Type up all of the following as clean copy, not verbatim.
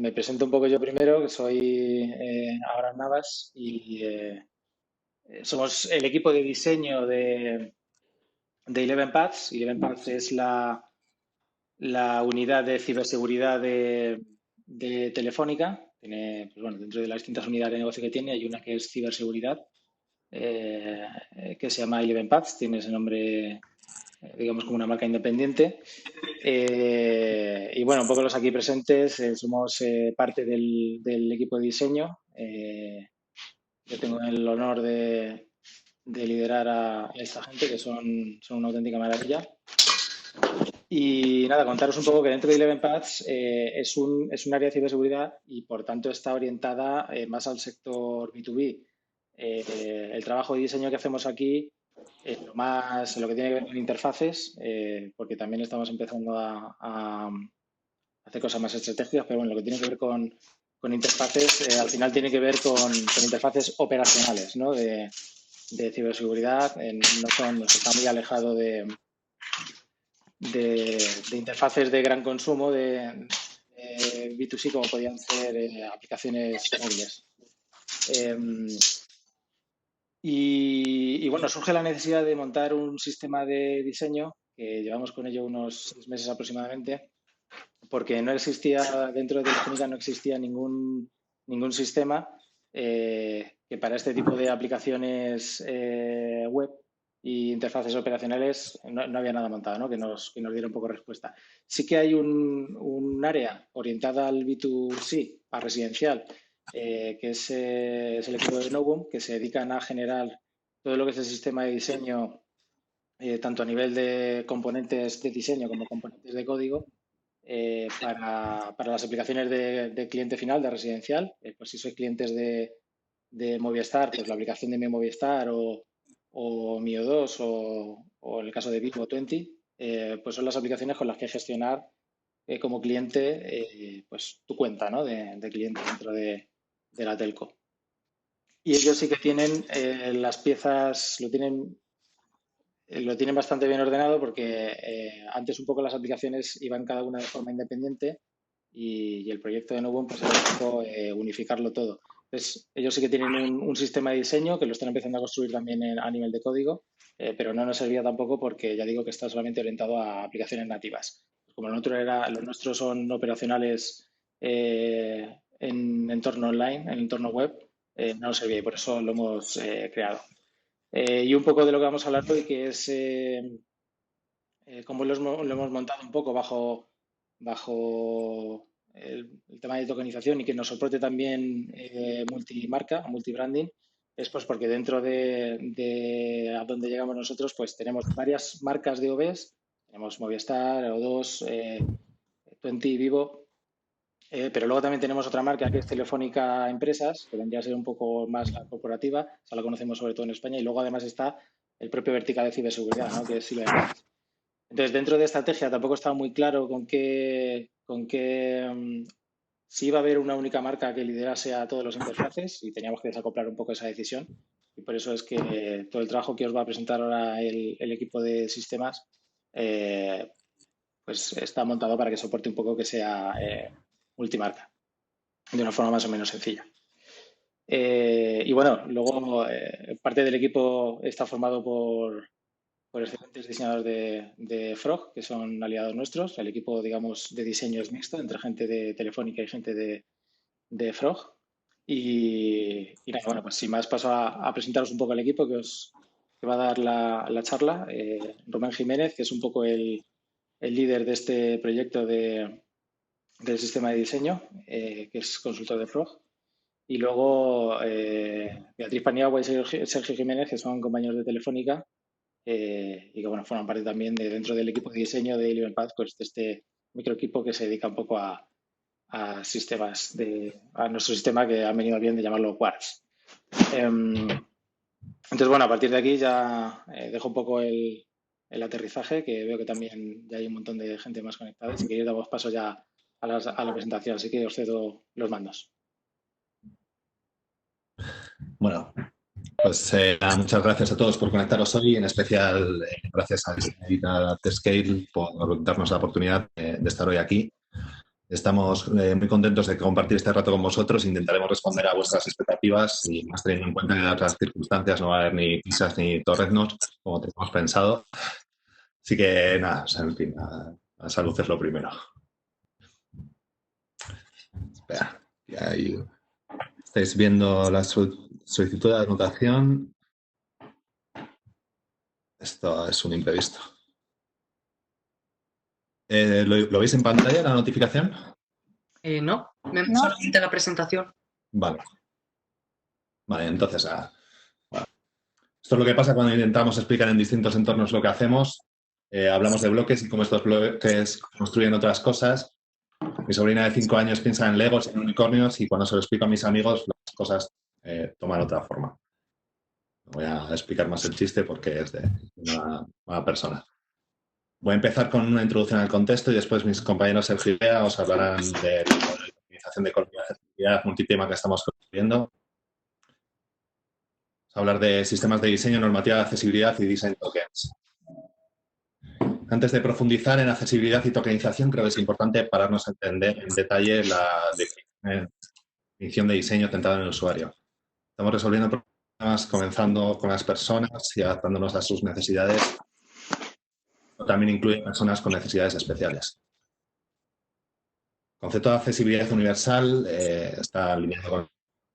Me presento un poco yo primero, que soy Abraham Navas y somos el equipo de diseño de Eleven Paths. Eleven Paths es la unidad de ciberseguridad de Telefónica. Tiene, pues bueno, dentro de las distintas unidades de negocio que tiene, hay una que es ciberseguridad, eh, que se llama Eleven Paths. Tiene ese nombre, digamos, como una marca independiente. Y bueno, un poco los aquí presentes somos parte del equipo de diseño. Yo tengo el honor de liderar a esta gente que son una auténtica maravilla. Y nada, contaros un poco que dentro de Eleven Paths es un área de ciberseguridad y por tanto está orientada más al sector B2B. El trabajo de diseño que hacemos aquí lo que tiene que ver con interfaces, porque también estamos empezando a hacer cosas más estratégicas, pero bueno, lo que tiene que ver con interfaces, al final tiene que ver con interfaces operacionales, ¿no? De ciberseguridad, no está muy alejado de interfaces de gran consumo de B2C, como podían ser aplicaciones móviles. Eh, y bueno, surge la necesidad de montar un sistema de diseño, que llevamos con ello unos 6 meses aproximadamente, porque no existía, dentro de Telefónica no existía ningún sistema que para este tipo de aplicaciones web y interfaces operacionales no había nada montado, ¿no? Que nos diera un poco respuesta. Sí que hay un área orientada al B2C, a residencial, que es el equipo de Novum, que se dedican a generar todo lo que es el sistema de diseño, tanto a nivel de componentes de diseño como componentes de código, para las aplicaciones de cliente final, de residencial. Pues si sois clientes de Movistar, pues la aplicación de Mi Movistar o Mio 2 o en el caso de Vivo 20, pues son las aplicaciones con las que gestionar como cliente pues tu cuenta, ¿no? de cliente dentro de la telco. Y ellos sí que tienen las piezas, lo tienen bastante bien ordenado porque antes un poco las aplicaciones iban cada una de forma independiente y el proyecto de Novum pues era un poco unificarlo todo. Entonces, ellos sí que tienen un sistema de diseño que lo están empezando a construir también a nivel de código, pero no nos servía tampoco porque ya digo que está solamente orientado a aplicaciones nativas. Como los nuestros son operacionales en entorno online, en entorno web, no nos servía y por eso lo hemos creado. Y un poco de lo que vamos a hablar hoy, que es cómo lo hemos montado un poco bajo el tema de tokenización y que nos soporte también multimarca, multibranding, es pues porque dentro de a donde llegamos nosotros, pues tenemos varias marcas de OVs, tenemos Movistar, O2, 20, Vivo, pero luego también tenemos otra marca que es Telefónica Empresas, que vendría a ser un poco más la corporativa, esa la conocemos sobre todo en España, y luego además está el propio vertical de ciberseguridad, ¿no? Que es Cyberdefense. Entonces, dentro de estrategia tampoco estaba muy claro si iba a haber una única marca que liderase a todos los interfaces y teníamos que desacoplar un poco esa decisión. Y por eso es que todo el trabajo que os va a presentar ahora el equipo de sistemas, pues está montado para que soporte un poco que sea multimarca, de una forma más o menos sencilla. Y bueno, luego parte del equipo está formado por excelentes diseñadores de Frog, que son aliados nuestros. El equipo, digamos, de diseño es mixto entre gente de Telefónica y gente de Frog. Y nada, bueno, pues sin más paso a presentaros un poco al equipo que va a dar la charla. Román Jiménez, que es un poco el líder de este proyecto del sistema de diseño, que es consultor de Frog. Y luego Beatriz Paniagua y Sergio Jiménez, que son compañeros de Telefónica y que bueno, forman parte también de dentro del equipo de diseño de Liberpath, pues de este micro equipo que se dedica un poco a sistemas, a nuestro sistema que han venido bien de llamarlo Quartz. Entonces, bueno, a partir de aquí ya dejo un poco el aterrizaje, que veo que también ya hay un montón de gente más conectada. Si queréis, damos paso ya a la presentación, así que os cedo los mandos. Bueno, pues muchas gracias a todos por conectaros hoy, en especial gracias a Scale por darnos la oportunidad de estar hoy aquí. Estamos muy contentos de compartir este rato con vosotros. Intentaremos responder a vuestras expectativas y más teniendo en cuenta que en otras circunstancias no va a haber ni pizzas ni torreznos, como teníamos pensado. Así que nada, o sea, en fin, la salud es lo primero. Espera, y ahí estáis viendo la solicitud de anotación. Esto es un imprevisto. ¿Lo veis en pantalla, la notificación? No, No. solamente la presentación. Vale. Vale, entonces, bueno. Esto es lo que pasa cuando intentamos explicar en distintos entornos lo que hacemos. Hablamos de bloques y cómo estos bloques construyen otras cosas. Mi sobrina de 5 años piensa en Legos y en unicornios y cuando se lo explico a mis amigos las cosas toman otra forma. Voy a explicar más el chiste porque es de una persona. Voy a empezar con una introducción al contexto y después mis compañeros Sergio y Bea os hablarán de la optimización de accesibilidad multitema que estamos construyendo. Vamos a hablar de sistemas de diseño, normativa de accesibilidad y design tokens. Antes de profundizar en accesibilidad y tokenización, creo que es importante pararnos a entender en detalle la definición de diseño centrada en el usuario. Estamos resolviendo problemas comenzando con las personas y adaptándonos a sus necesidades. También incluye personas con necesidades especiales. El concepto de accesibilidad universal está alineado con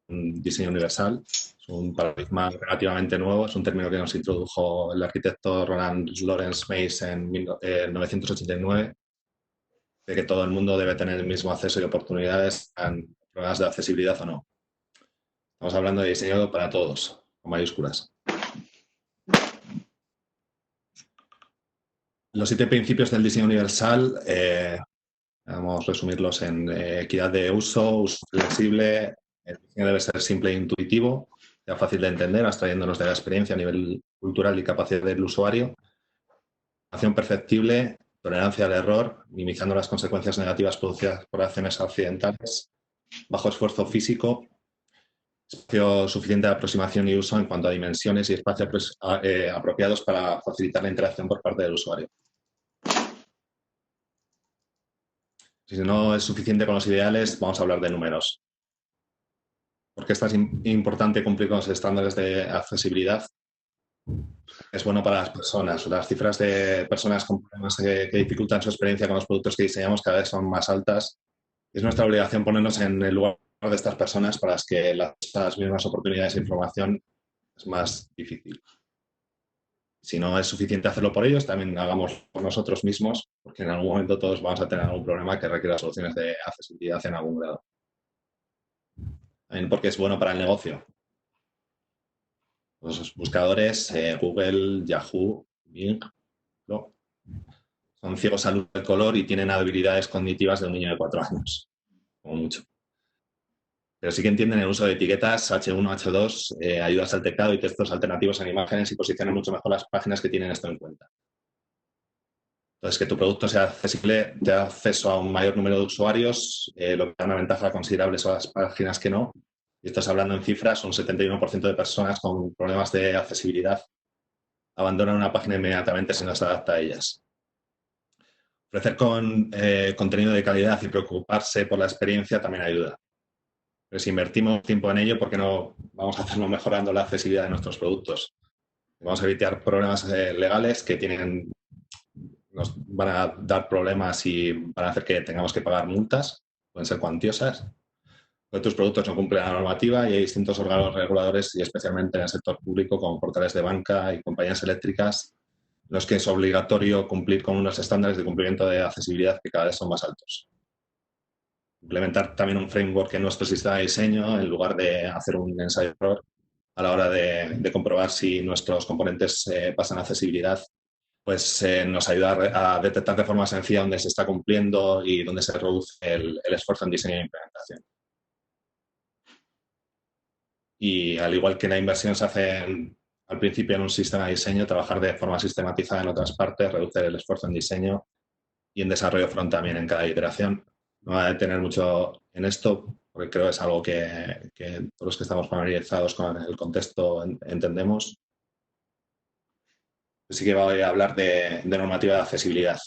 un diseño universal. Es un paradigma relativamente nuevo. Es un término que nos introdujo el arquitecto Roland Lawrence Mace en 1989, de que todo el mundo debe tener el mismo acceso y oportunidades en problemas de accesibilidad o no. Estamos hablando de diseño para todos, con mayúsculas. Los 7 principios del diseño universal, vamos a resumirlos en equidad de uso flexible, el diseño debe ser simple e intuitivo, sea fácil de entender, abstrayéndonos de la experiencia a nivel cultural y capacidad del usuario, acción perceptible, tolerancia al error, minimizando las consecuencias negativas producidas por acciones accidentales, bajo esfuerzo físico, espacio suficiente de aproximación y uso en cuanto a dimensiones y espacios apropiados para facilitar la interacción por parte del usuario. Si no es suficiente con los ideales, vamos a hablar de números. ¿Por qué es tan importante cumplir con los estándares de accesibilidad? Es bueno para las personas. Las cifras de personas con problemas que dificultan su experiencia con los productos que diseñamos cada vez son más altas. Es nuestra obligación ponernos en el lugar de estas personas para las que las mismas oportunidades e información es más difícil. Si no es suficiente hacerlo por ellos, también hagamos por nosotros mismos, porque en algún momento todos vamos a tener algún problema que requiera soluciones de accesibilidad en algún grado. También porque es bueno para el negocio. Los buscadores, Google, Yahoo, Bing, ¿no? Son ciegos al luz del color y tienen habilidades cognitivas de un niño de 4 años, como mucho. Pero sí que entienden el uso de etiquetas H1, H2, ayudas al teclado y textos alternativos en imágenes y posicionan mucho mejor las páginas que tienen esto en cuenta. Entonces, que tu producto sea accesible, te da acceso a un mayor número de usuarios, lo que da una ventaja considerable son las páginas que no. Y estás hablando en cifras, un 71% de personas con problemas de accesibilidad abandonan una página inmediatamente si no se adapta a ellas. Ofrecer contenido de calidad y preocuparse por la experiencia también ayuda. Pero si invertimos tiempo en ello, ¿por qué no vamos a hacerlo mejorando la accesibilidad de nuestros productos? Vamos a evitar problemas legales que nos van a dar problemas y van a hacer que tengamos que pagar multas, pueden ser cuantiosas. Tus productos no cumplen la normativa y hay distintos órganos reguladores y especialmente en el sector público como portales de banca y compañías eléctricas, los que es obligatorio cumplir con unos estándares de cumplimiento de accesibilidad que cada vez son más altos. Implementar también un framework en nuestro sistema de diseño en lugar de hacer un ensayo de error a la hora de comprobar si nuestros componentes pasan accesibilidad, pues nos ayuda a detectar de forma sencilla dónde se está cumpliendo y dónde se reduce el esfuerzo en diseño e implementación. Y al igual que la inversión se hace al principio en un sistema de diseño, trabajar de forma sistematizada en otras partes, reducir el esfuerzo en diseño y en desarrollo front también en cada iteración. No voy a detener mucho en esto porque creo que es algo que todos los que estamos familiarizados con el contexto entendemos. Así que voy a hablar de normativa de accesibilidad.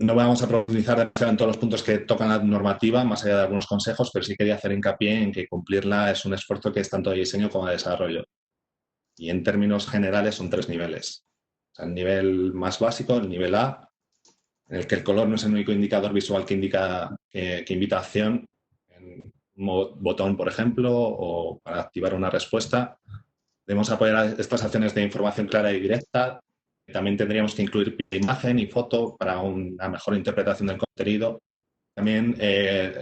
No vamos a profundizar demasiado en todos los puntos que tocan la normativa, más allá de algunos consejos, pero sí quería hacer hincapié en que cumplirla es un esfuerzo que es tanto de diseño como de desarrollo. Y en términos generales son 3 niveles. O sea, el nivel más básico, el nivel A, en el que el color no es el único indicador visual que invita a acción, en un botón, por ejemplo, o para activar una respuesta. Debemos apoyar estas acciones de información clara y directa. También tendríamos que incluir imagen y foto para una mejor interpretación del contenido. También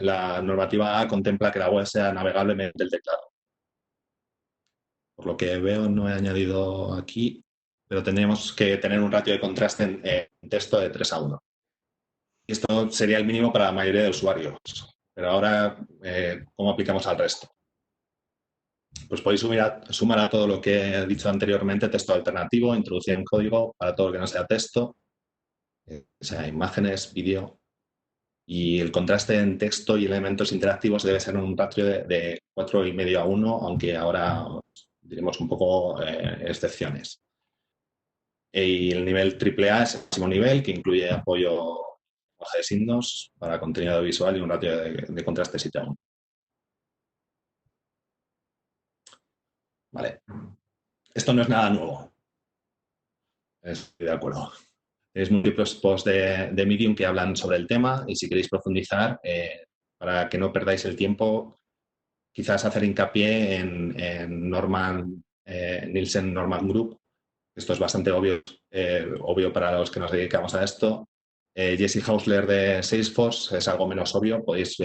la normativa A contempla que la web sea navegable mediante el teclado. Por lo que veo, no he añadido aquí, pero tendríamos que tener un ratio de contraste en texto de 3:1. Esto sería el mínimo para la mayoría de usuarios. Pero ahora, ¿cómo aplicamos al resto? Pues podéis sumar a todo lo que he dicho anteriormente, texto alternativo, introducir en código para todo lo que no sea texto, sea imágenes, vídeo. Y el contraste en texto y elementos interactivos debe ser un ratio de 4,5:1, aunque ahora diremos un poco excepciones. Y el nivel AAA es el máximo nivel, que incluye apoyo a de signos para contenido visual y un ratio de contraste 7:1. Vale. Esto no es nada nuevo. Estoy de acuerdo. Tenéis múltiples posts de Medium que hablan sobre el tema y si queréis profundizar, para que no perdáis el tiempo, quizás hacer hincapié en Norman Nielsen Norman Group. Esto es bastante obvio para los que nos dedicamos a esto. Jesse Hausler de Salesforce es algo menos obvio. Podéis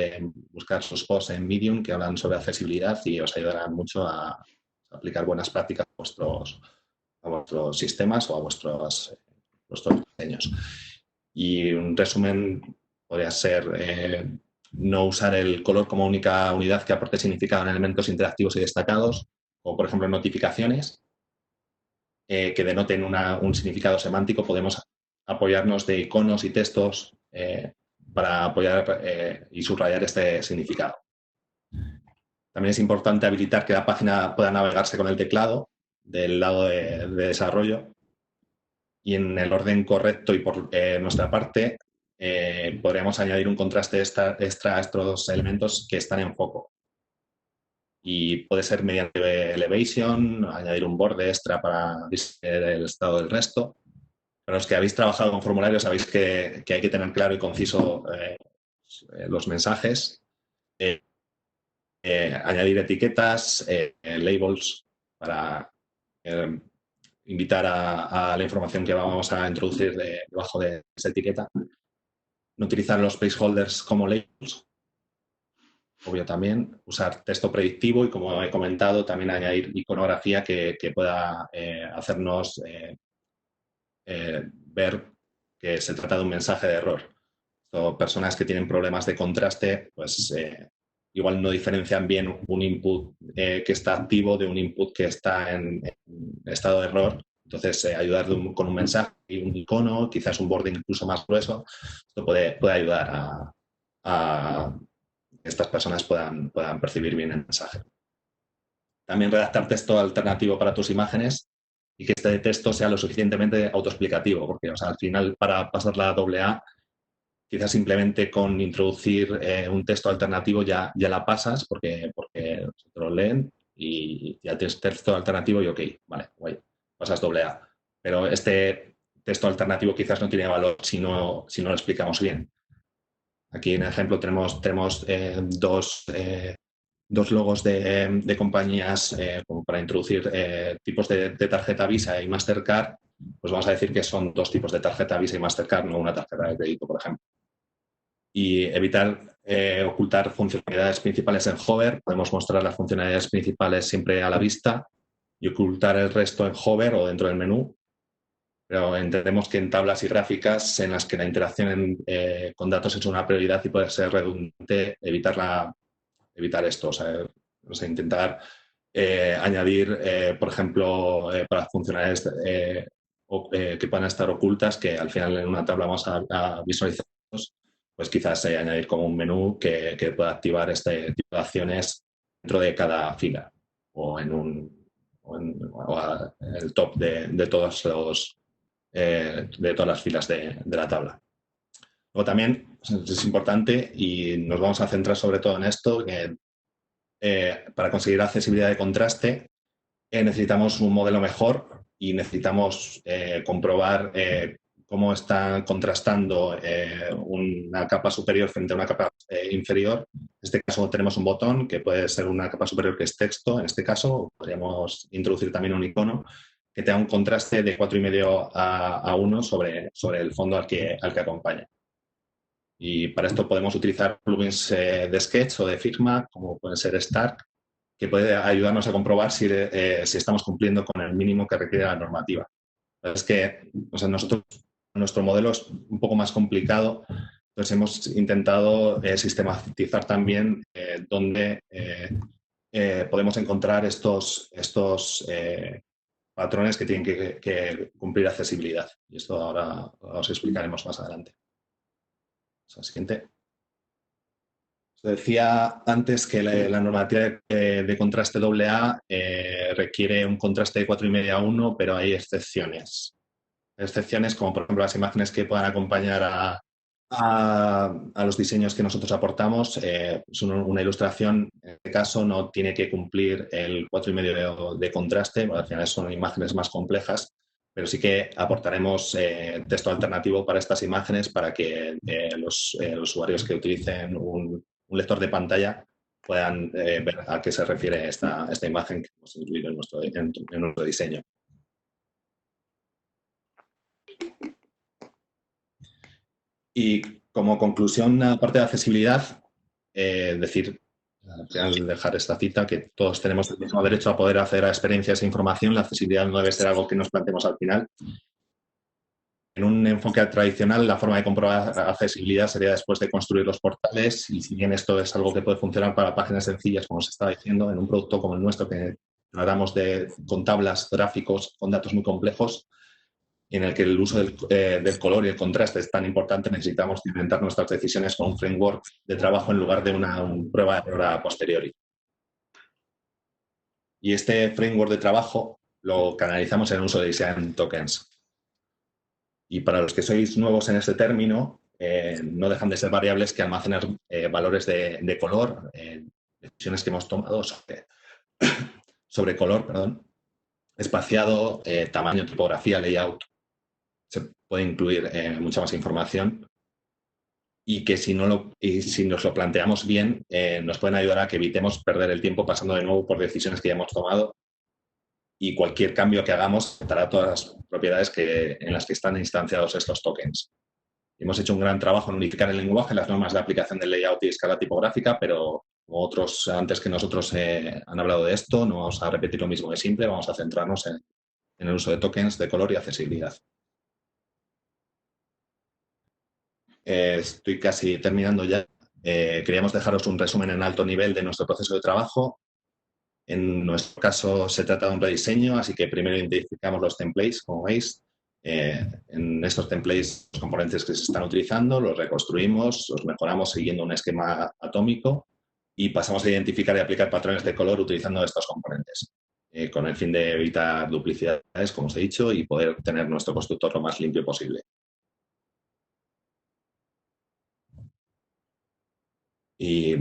buscar sus posts en Medium que hablan sobre accesibilidad y os ayudarán mucho a aplicar buenas prácticas a vuestros sistemas o a vuestros diseños. Y un resumen podría ser no usar el color como única unidad que aporte significado en elementos interactivos y destacados, o por ejemplo notificaciones que denoten un significado semántico. Podemos apoyarnos de iconos y textos para apoyar y subrayar este significado. También es importante habilitar que la página pueda navegarse con el teclado del lado de desarrollo y en el orden correcto y por nuestra parte podríamos añadir un contraste extra a estos elementos que están en foco. Y puede ser mediante elevation, añadir un borde extra para ver el estado del resto. Para los que habéis trabajado con formularios sabéis que hay que tener claro y conciso los mensajes. Añadir etiquetas, labels para invitar a la información que vamos a introducir debajo de esa etiqueta. No utilizar los placeholders como labels. Obvio también. Usar texto predictivo y, como he comentado, también añadir iconografía que pueda hacernos ver que se trata de un mensaje de error. Personas que tienen problemas de contraste, pues igual no diferencian bien un input que está activo de un input que está en estado de error. Entonces, ayudar con un mensaje y un icono, quizás un borde incluso más grueso, esto puede ayudar a que estas personas puedan percibir bien el mensaje. También redactar texto alternativo para tus imágenes y que este texto sea lo suficientemente autoexplicativo, porque al final, para pasar la AA, quizás simplemente con introducir un texto alternativo ya la pasas porque te lo leen y ya tienes texto alternativo y ok, vale, guay, pasas AA. Pero este texto alternativo quizás no tiene valor si no lo explicamos bien. Aquí en el ejemplo tenemos dos logos de compañías como para introducir tipos de tarjeta Visa y Mastercard. Pues vamos a decir que son 2 tipos de tarjeta Visa y Mastercard, no una tarjeta de crédito, por ejemplo. Y evitar ocultar funcionalidades principales en hover. Podemos mostrar las funcionalidades principales siempre a la vista y ocultar el resto en hover o dentro del menú. Pero entendemos que en tablas y gráficas en las que la interacción con datos es una prioridad y puede ser redundante, evitar esto. O sea, intentar añadir, por ejemplo, para funcionalidades que puedan estar ocultas, que al final en una tabla vamos a visualizar, pues quizás añadir como un menú que pueda activar este tipo de acciones dentro de cada fila o en el top de todas las filas de la tabla. Luego también es importante, y nos vamos a centrar sobre todo en esto, que para conseguir accesibilidad de contraste necesitamos un modelo mejor y necesitamos comprobar cómo está contrastando una capa superior frente a una capa inferior. En este caso tenemos un botón que puede ser una capa superior que es texto. En este caso podríamos introducir también un icono que tenga un contraste de 4,5 a 1 sobre el fondo al que acompaña. Y para esto podemos utilizar plugins de Sketch o de Figma, como pueden ser Stark, que puede ayudarnos a comprobar si estamos cumpliendo con el mínimo que requiere la normativa. Es que nuestro modelo es un poco más complicado, entonces hemos intentado sistematizar también dónde podemos encontrar estos patrones que tienen que cumplir accesibilidad. Y esto ahora os explicaremos más adelante. Siguiente. Os decía antes que la normativa de contraste AA requiere un contraste de 4,5 a 1, pero hay excepciones. Excepciones como, por ejemplo, las imágenes que puedan acompañar a los diseños que nosotros aportamos. Una ilustración, en este caso, no tiene que cumplir el 4,5 de contraste, porque al final son imágenes más complejas, pero sí que aportaremos texto alternativo para estas imágenes para que los usuarios que utilicen un lector de pantalla puedan ver a qué se refiere esta imagen que hemos incluido en nuestro diseño. Y como conclusión, aparte de accesibilidad, decir, al dejar esta cita, que todos tenemos el mismo derecho a poder acceder a experiencias e información. La accesibilidad no debe ser algo que nos planteemos al final. En un enfoque tradicional, la forma de comprobar accesibilidad sería después de construir los portales, y si bien esto es algo que puede funcionar para páginas sencillas, como se estaba diciendo, en un producto como el nuestro, que tratamos con tablas, gráficos, con datos muy complejos, en el que el uso del color y el contraste es tan importante, necesitamos cimentar nuestras decisiones con un framework de trabajo en lugar de una prueba de error a posteriori. Y este framework de trabajo lo canalizamos en el uso de design tokens. Y para los que sois nuevos en este término, no dejan de ser variables que almacenan valores de color, decisiones que hemos tomado sobre color, espaciado, tamaño, tipografía, layout. Se puede incluir mucha más información, y que si nos lo planteamos bien, nos pueden ayudar a que evitemos perder el tiempo pasando de nuevo por decisiones que ya hemos tomado, y cualquier cambio que hagamos afectará todas las propiedades en las que están instanciados estos tokens. Hemos hecho un gran trabajo en unificar el lenguaje, las normas de aplicación del layout y escala tipográfica, pero como otros antes que nosotros han hablado de esto, no vamos a repetir lo mismo de siempre, vamos a centrarnos en el uso de tokens de color y accesibilidad. Estoy casi terminando ya. Queríamos dejaros un resumen en alto nivel de nuestro proceso de trabajo. En nuestro caso se trata de un rediseño, así que primero identificamos los templates, como veis. En estos templates, los componentes que se están utilizando, los reconstruimos, los mejoramos siguiendo un esquema atómico, y pasamos a identificar y aplicar patrones de color utilizando estos componentes, con el fin de evitar duplicidades, como os he dicho, y poder tener nuestro constructor lo más limpio posible. Y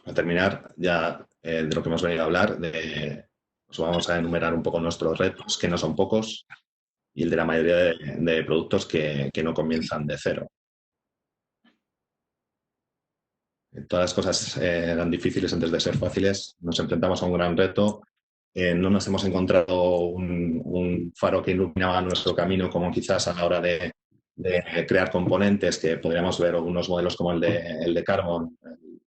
para terminar, ya de lo que hemos venido a hablar, os vamos a enumerar un poco nuestros retos, que no son pocos, y el de la mayoría de productos que no comienzan de cero. Todas las cosas eran difíciles antes de ser fáciles. Nos enfrentamos a un gran reto. No nos hemos encontrado un faro que iluminaba nuestro camino, como quizás a la hora de crear componentes, que podríamos ver algunos modelos como el de Carbon,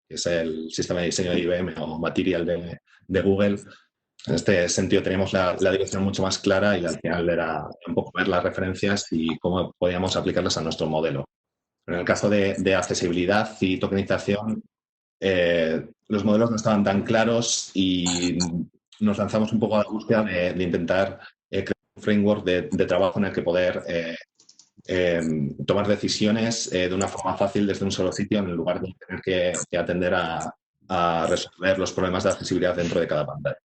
que es el sistema de diseño de IBM, o Material de Google. En este sentido teníamos la dirección mucho más clara, y al final era un poco ver las referencias y cómo podíamos aplicarlas a nuestro modelo. Pero en el caso de accesibilidad y tokenización, los modelos no estaban tan claros, y nos lanzamos un poco a la búsqueda de intentar crear un framework de trabajo en el que poder tomar decisiones de una forma fácil desde un solo sitio, en lugar de tener que atender a resolver los problemas de accesibilidad dentro de cada pantalla.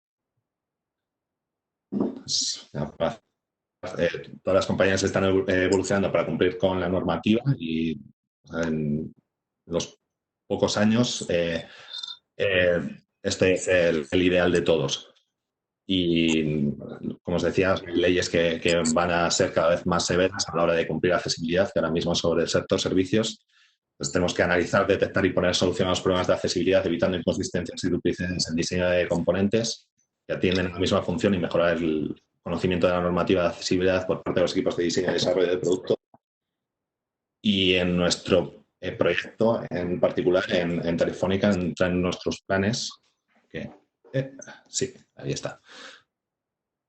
Todas las compañías están evolucionando para cumplir con la normativa, y En los pocos años, este es el ideal de todos. Y, como os decía, hay leyes que van a ser cada vez más severas a la hora de cumplir accesibilidad, que ahora mismo sobre el sector servicios. Entonces tenemos que analizar, detectar y poner solución a los problemas de accesibilidad, evitando inconsistencias y duplicidades en diseño de componentes que atienden a la misma función y mejorar el conocimiento de la normativa de accesibilidad por parte de los equipos de diseño y desarrollo de producto. Y en nuestro proyecto, en particular, en Telefónica, entran nuestros planes que... sí, ahí está.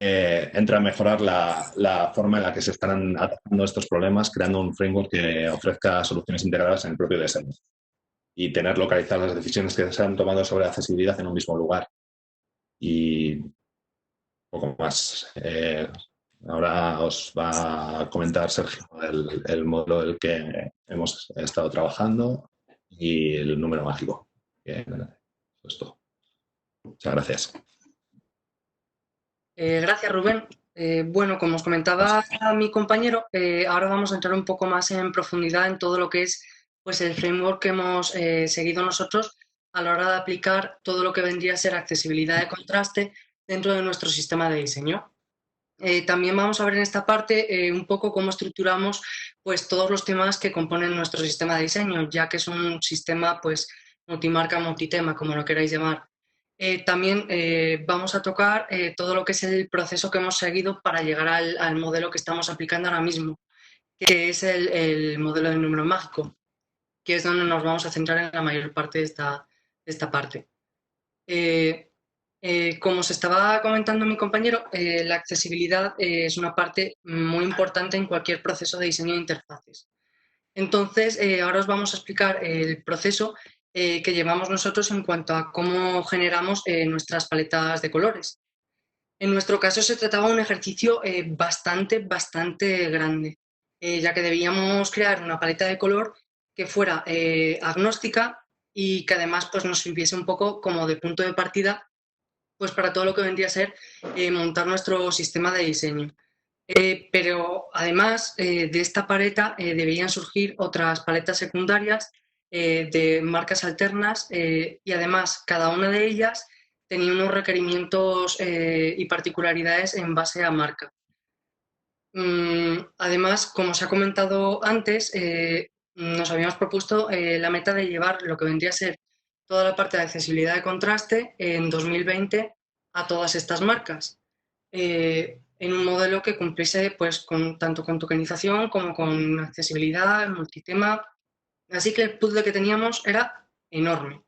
Entra a mejorar la forma en la que se están atacando estos problemas, creando un framework que ofrezca soluciones integradas en el propio diseño y tener localizadas las decisiones que se han tomado sobre accesibilidad en un mismo lugar. Y poco más. Ahora os va a comentar Sergio el modelo del que hemos estado trabajando y el número mágico. Esto. Muchas gracias. Gracias, Rubén. Bueno, como os comentaba mi compañero, ahora vamos a entrar un poco más en profundidad en todo lo que es pues, el framework que hemos seguido nosotros a la hora de aplicar todo lo que vendría a ser accesibilidad de contraste dentro de nuestro sistema de diseño. También vamos a ver en esta parte un poco cómo estructuramos pues, todos los temas que componen nuestro sistema de diseño, ya que es un sistema pues, multimarca, multitema, como lo queráis llamar. También vamos a tocar todo lo que es el proceso que hemos seguido para llegar al modelo que estamos aplicando ahora mismo, que es el modelo del número mágico, que es donde nos vamos a centrar en la mayor parte de esta parte. Como se estaba comentando mi compañero, la accesibilidad es una parte muy importante en cualquier proceso de diseño de interfaces. Entonces, ahora os vamos a explicar el proceso que llevamos nosotros en cuanto a cómo generamos nuestras paletas de colores. En nuestro caso se trataba de un ejercicio bastante grande, ya que debíamos crear una paleta de color que fuera agnóstica y que además pues, nos sirviese un poco como de punto de partida pues, para todo lo que vendría a ser montar nuestro sistema de diseño. Pero además de esta paleta debían surgir otras paletas secundarias de marcas alternas y además cada una de ellas tenía unos requerimientos y particularidades en base a marca. Además, como se ha comentado antes, nos habíamos propuesto la meta de llevar lo que vendría a ser toda la parte de accesibilidad de contraste en 2020 a todas estas marcas, en un modelo que cumpliese pues, tanto con tokenización como con accesibilidad, multitema. Así que el puzzle que teníamos era enorme.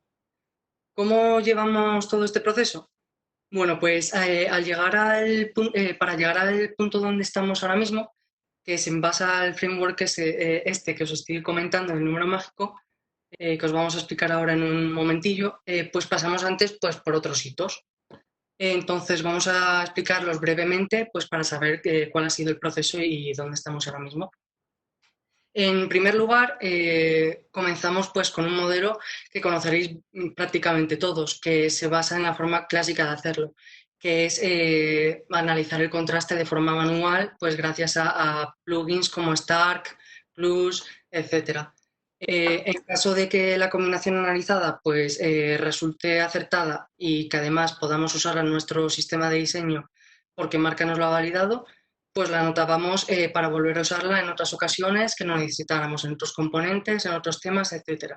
¿Cómo llevamos todo este proceso? Bueno, pues para llegar al punto donde estamos ahora mismo, que se basa al framework que os estoy comentando, el número mágico, que os vamos a explicar ahora en un momentillo, pues pasamos antes pues, por otros hitos. Entonces vamos a explicarlos brevemente pues, para saber cuál ha sido el proceso y dónde estamos ahora mismo. En primer lugar, comenzamos pues, con un modelo que conoceréis prácticamente todos, que se basa en la forma clásica de hacerlo, que es analizar el contraste de forma manual, pues gracias a plugins como Stark, Plus, etc. En caso de que la combinación analizada pues, resulte acertada y que además podamos usarla en nuestro sistema de diseño porque Marca nos lo ha validado, pues la anotábamos para volver a usarla en otras ocasiones que no necesitáramos, en otros componentes, en otros temas, etc.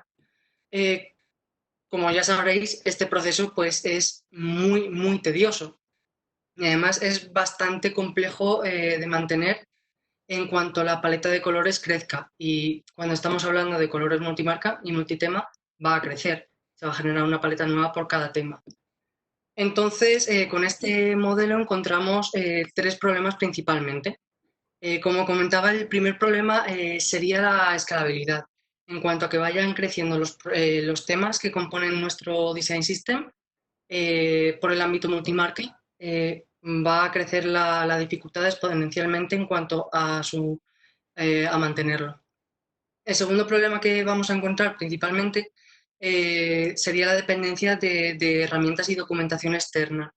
Como ya sabréis, este proceso pues, es muy tedioso y además es bastante complejo de mantener en cuanto la paleta de colores crezca. Y cuando estamos hablando de colores multimarca y multitema, va a crecer. Se va a generar una paleta nueva por cada tema. Entonces, con este modelo encontramos tres problemas principalmente. Como comentaba, el primer problema sería la escalabilidad. En cuanto a que vayan creciendo los temas que componen nuestro design system por el ámbito multimarca, va a crecer la dificultad exponencialmente en cuanto a mantenerlo. El segundo problema que vamos a encontrar principalmente sería la dependencia de herramientas y documentación externa.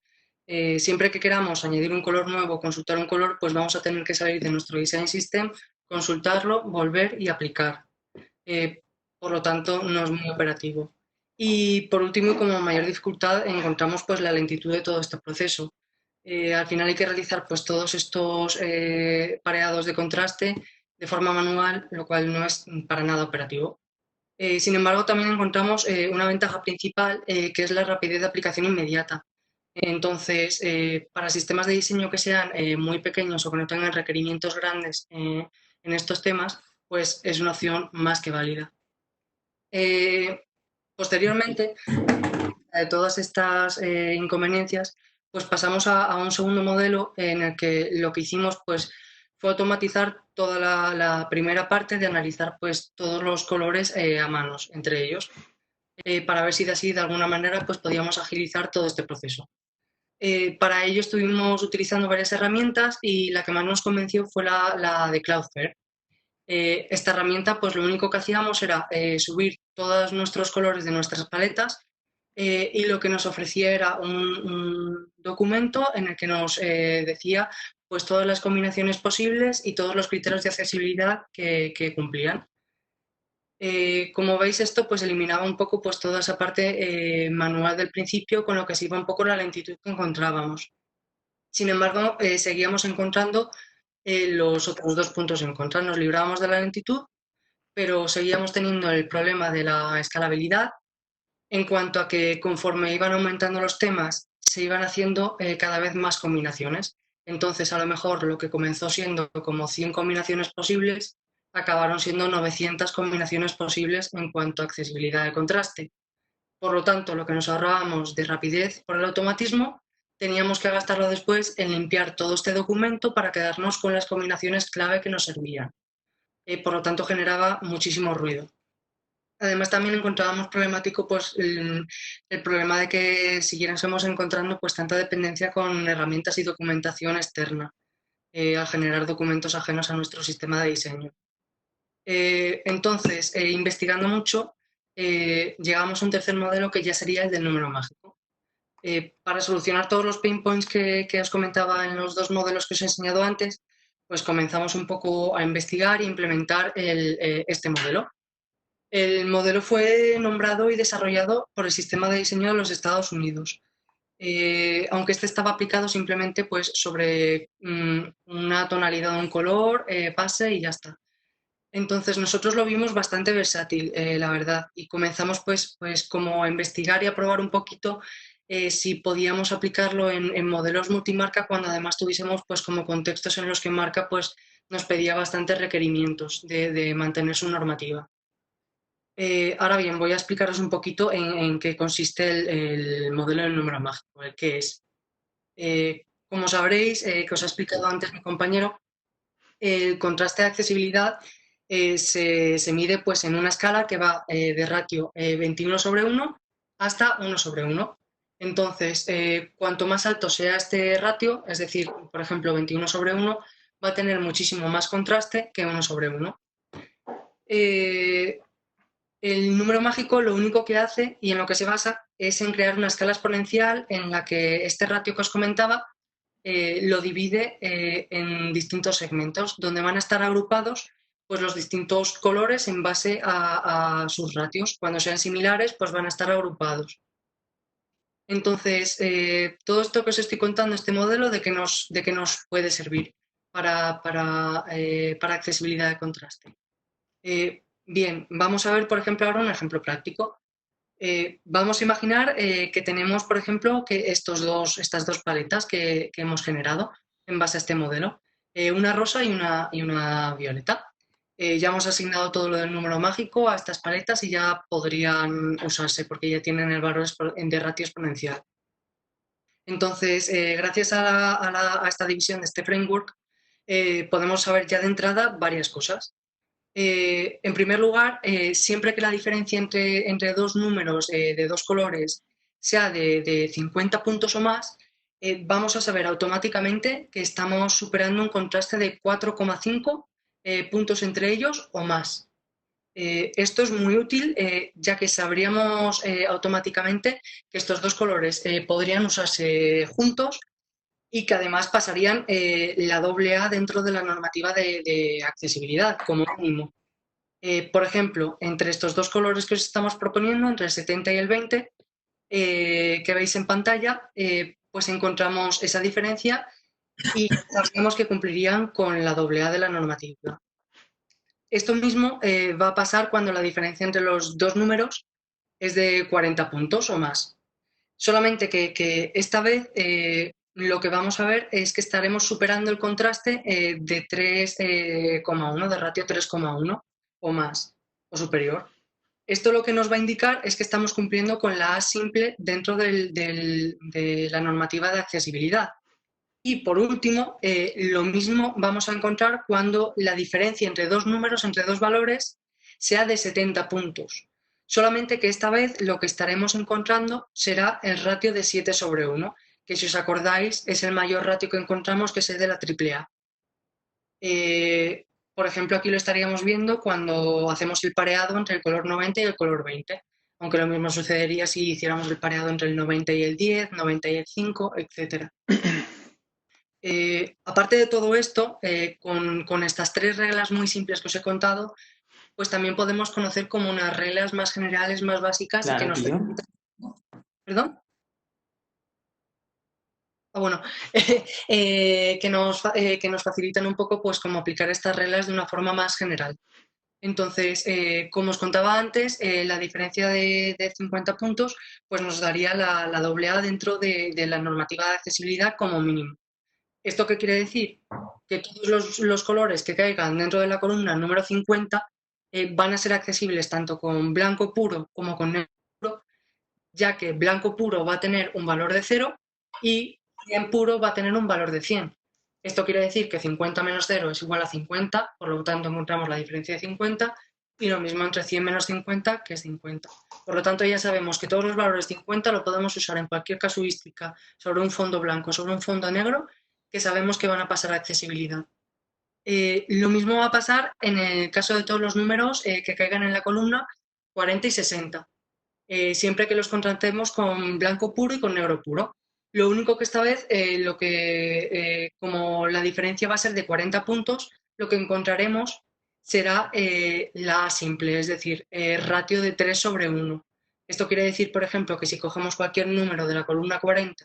Siempre que queramos añadir un color nuevo, consultar un color, pues vamos a tener que salir de nuestro design system, consultarlo, volver y aplicar. por lo tanto no es muy operativo. Y por último, y como mayor dificultad, encontramos pues la lentitud de todo este proceso. Al final hay que realizar pues todos estos pareados de contraste de forma manual, lo cual no es para nada operativo. Sin embargo, también encontramos una ventaja principal, que es la rapidez de aplicación inmediata. Entonces, para sistemas de diseño que sean muy pequeños o que no tengan requerimientos grandes en estos temas, pues es una opción más que válida. Posteriormente, de todas estas inconveniencias, pues pasamos a un segundo modelo en el que lo que hicimos pues, fue automatizar toda la primera parte de analizar pues, todos los colores a manos entre ellos, para ver si de así de alguna manera pues, podíamos agilizar todo este proceso. Para ello estuvimos utilizando varias herramientas y la que más nos convenció fue la de Cloudflare. Esta herramienta, pues lo único que hacíamos era subir todos nuestros colores de nuestras paletas y lo que nos ofrecía era un documento en el que nos decía pues todas las combinaciones posibles y todos los criterios de accesibilidad que cumplían. Como veis, esto pues eliminaba un poco pues toda esa parte manual del principio, con lo que se iba un poco la lentitud que encontrábamos. Sin embargo, seguíamos encontrando los otros dos puntos en contra. Nos librábamos de la lentitud, pero seguíamos teniendo el problema de la escalabilidad en cuanto a que conforme iban aumentando los temas, se iban haciendo cada vez más combinaciones. Entonces, a lo mejor lo que comenzó siendo como 100 combinaciones posibles, acabaron siendo 900 combinaciones posibles en cuanto a accesibilidad de contraste. Por lo tanto, lo que nos ahorrábamos de rapidez por el automatismo, teníamos que gastarlo después en limpiar todo este documento para quedarnos con las combinaciones clave que nos servían. Por lo tanto, generaba muchísimo ruido. Además, también encontrábamos problemático pues, el problema de que siguiéramos encontrando pues, tanta dependencia con herramientas y documentación externa al generar documentos ajenos a nuestro sistema de diseño. Entonces, investigando mucho, llegamos a un tercer modelo que ya sería el del número mágico. Para solucionar todos los pain points que os comentaba en los dos modelos que os he enseñado antes, pues comenzamos un poco a investigar e implementar este modelo. El modelo fue nombrado y desarrollado por el Sistema de Diseño de los Estados Unidos, aunque este estaba aplicado simplemente pues, sobre una tonalidad de un color, base y ya está. Entonces nosotros lo vimos bastante versátil, la verdad, y comenzamos pues como a investigar y a probar un poquito si podíamos aplicarlo en modelos multimarca cuando además tuviésemos pues como contextos en los que marca pues nos pedía bastantes requerimientos de mantener su normativa. Ahora bien, voy a explicaros un poquito en qué consiste el modelo del número mágico, el qué es. Como sabréis, que os ha explicado antes mi compañero, el contraste de accesibilidad se mide pues, en una escala que va de ratio 21/1 hasta 1/1. Entonces, cuanto más alto sea este ratio, es decir, por ejemplo, 21/1, va a tener muchísimo más contraste que 1/1. El número mágico lo único que hace y en lo que se basa es en crear una escala exponencial en la que este ratio que os comentaba lo divide en distintos segmentos, donde van a estar agrupados pues, los distintos colores en base a sus ratios. Cuando sean similares, pues van a estar agrupados. Entonces, todo esto que os estoy contando, este modelo, ¿de qué nos puede servir para accesibilidad de contraste? Bien, vamos a ver, por ejemplo, ahora un ejemplo práctico. Vamos a imaginar que tenemos, por ejemplo, que estas dos paletas que hemos generado en base a este modelo, una rosa y una violeta. Ya hemos asignado todo lo del número mágico a estas paletas y ya podrían usarse porque ya tienen el valor de ratio exponencial. Entonces, gracias a esta división de este framework, podemos saber ya de entrada varias cosas. En primer lugar, siempre que la diferencia entre dos números de dos colores sea de 50 puntos o más, vamos a saber automáticamente que estamos superando un contraste de 4,5 puntos entre ellos o más. Esto es muy útil ya que sabríamos automáticamente que estos dos colores podrían usarse juntos y que además pasarían la AA dentro de la normativa de accesibilidad como mínimo. Por ejemplo, entre estos dos colores que os estamos proponiendo, entre el 70 y el 20, que veis en pantalla, pues encontramos esa diferencia y sabemos que cumplirían con la AA de la normativa. Esto mismo va a pasar cuando la diferencia entre los dos números es de 40 puntos o más. Solamente que esta vez lo que vamos a ver es que estaremos superando el contraste de 3,1, de ratio 3,1 o más, o superior. Esto lo que nos va a indicar es que estamos cumpliendo con la A simple dentro de la normativa de accesibilidad. Y por último, lo mismo vamos a encontrar cuando la diferencia entre dos números, entre dos valores, sea de 70 puntos. Solamente que esta vez lo que estaremos encontrando será el ratio de 7/1, que si os acordáis es el mayor ratio que encontramos, que es el de la AAA. Por ejemplo, aquí lo estaríamos viendo cuando hacemos el pareado entre el color 90 y el color 20, aunque lo mismo sucedería si hiciéramos el pareado entre el 90 y el 10, 90 y el 5, etc. Aparte de todo esto, con estas tres reglas muy simples que os he contado, pues también podemos conocer como unas reglas más generales, más básicas y que nos facilitan... ¿Perdón? Bueno, que nos facilitan un poco pues como aplicar estas reglas de una forma más general. Entonces, como os contaba antes, la diferencia de 50 puntos pues nos daría la AA dentro de la normativa de accesibilidad como mínimo. ¿Esto qué quiere decir? Que todos los colores que caigan dentro de la columna número 50 van a ser accesibles tanto con blanco puro como con negro puro, ya que blanco puro va a tener un valor de 0 y 100 puro va a tener un valor de 100. Esto quiere decir que 50 menos 0 es igual a 50, por lo tanto encontramos la diferencia de 50, y lo mismo entre 100 menos 50, que es 50. Por lo tanto, ya sabemos que todos los valores 50 lo podemos usar en cualquier casuística sobre un fondo blanco, sobre un fondo negro, que sabemos que van a pasar a accesibilidad. Lo mismo va a pasar en el caso de todos los números que caigan en la columna 40 y 60, siempre que los contrastemos con blanco puro y con negro puro. Lo único que esta vez, como la diferencia va a ser de 40 puntos, lo que encontraremos será la A simple, es decir, ratio de 3/1. Esto quiere decir, por ejemplo, que si cogemos cualquier número de la columna 40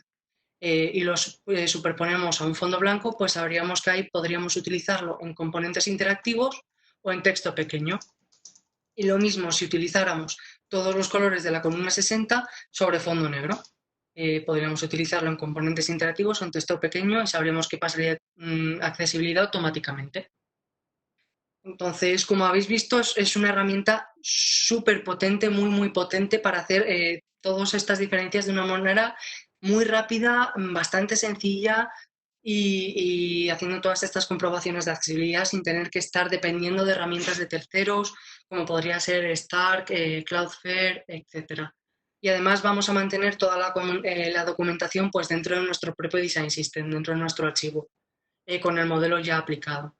y los superponemos a un fondo blanco, pues sabríamos que ahí podríamos utilizarlo en componentes interactivos o en texto pequeño. Y lo mismo si utilizáramos todos los colores de la columna 60 sobre fondo negro. Podríamos utilizarlo en componentes interactivos o en texto pequeño y sabríamos que pasaría accesibilidad automáticamente. Entonces, como habéis visto, es una herramienta súper potente, muy potente para hacer todas estas diferencias de una manera muy rápida, bastante sencilla y haciendo todas estas comprobaciones de accesibilidad sin tener que estar dependiendo de herramientas de terceros, como podría ser Stark, Cloudflare, etc. Y además vamos a mantener toda la documentación pues, dentro de nuestro propio Design System, dentro de nuestro archivo, con el modelo ya aplicado.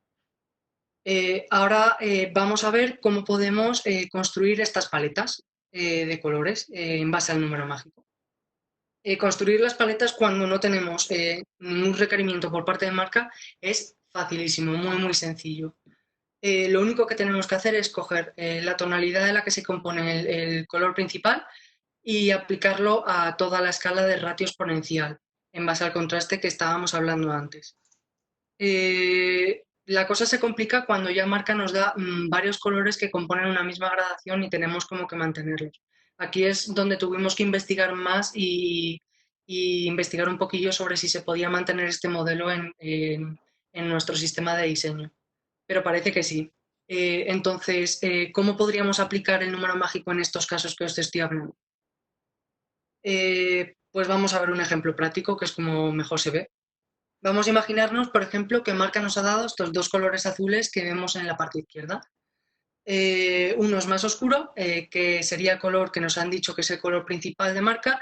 Ahora vamos a ver cómo podemos construir estas paletas de colores en base al número mágico. Construir las paletas cuando no tenemos ningún requerimiento por parte de marca es facilísimo, muy sencillo. Lo único que tenemos que hacer es coger la tonalidad de la que se compone el color principal y aplicarlo a toda la escala de ratio exponencial en base al contraste que estábamos hablando antes. La cosa se complica cuando ya marca nos da varios colores que componen una misma gradación y tenemos como que mantenerlos. Aquí es donde tuvimos que investigar más y investigar un poquillo sobre si se podía mantener este modelo en nuestro sistema de diseño. Pero parece que sí. Entonces, ¿cómo podríamos aplicar el número mágico en estos casos que os estoy hablando? Pues vamos a ver un ejemplo práctico que es como mejor se ve. Vamos a imaginarnos, por ejemplo, que marca nos ha dado estos dos colores azules que vemos en la parte izquierda. Uno es más oscuro, que sería el color que nos han dicho que es el color principal de marca,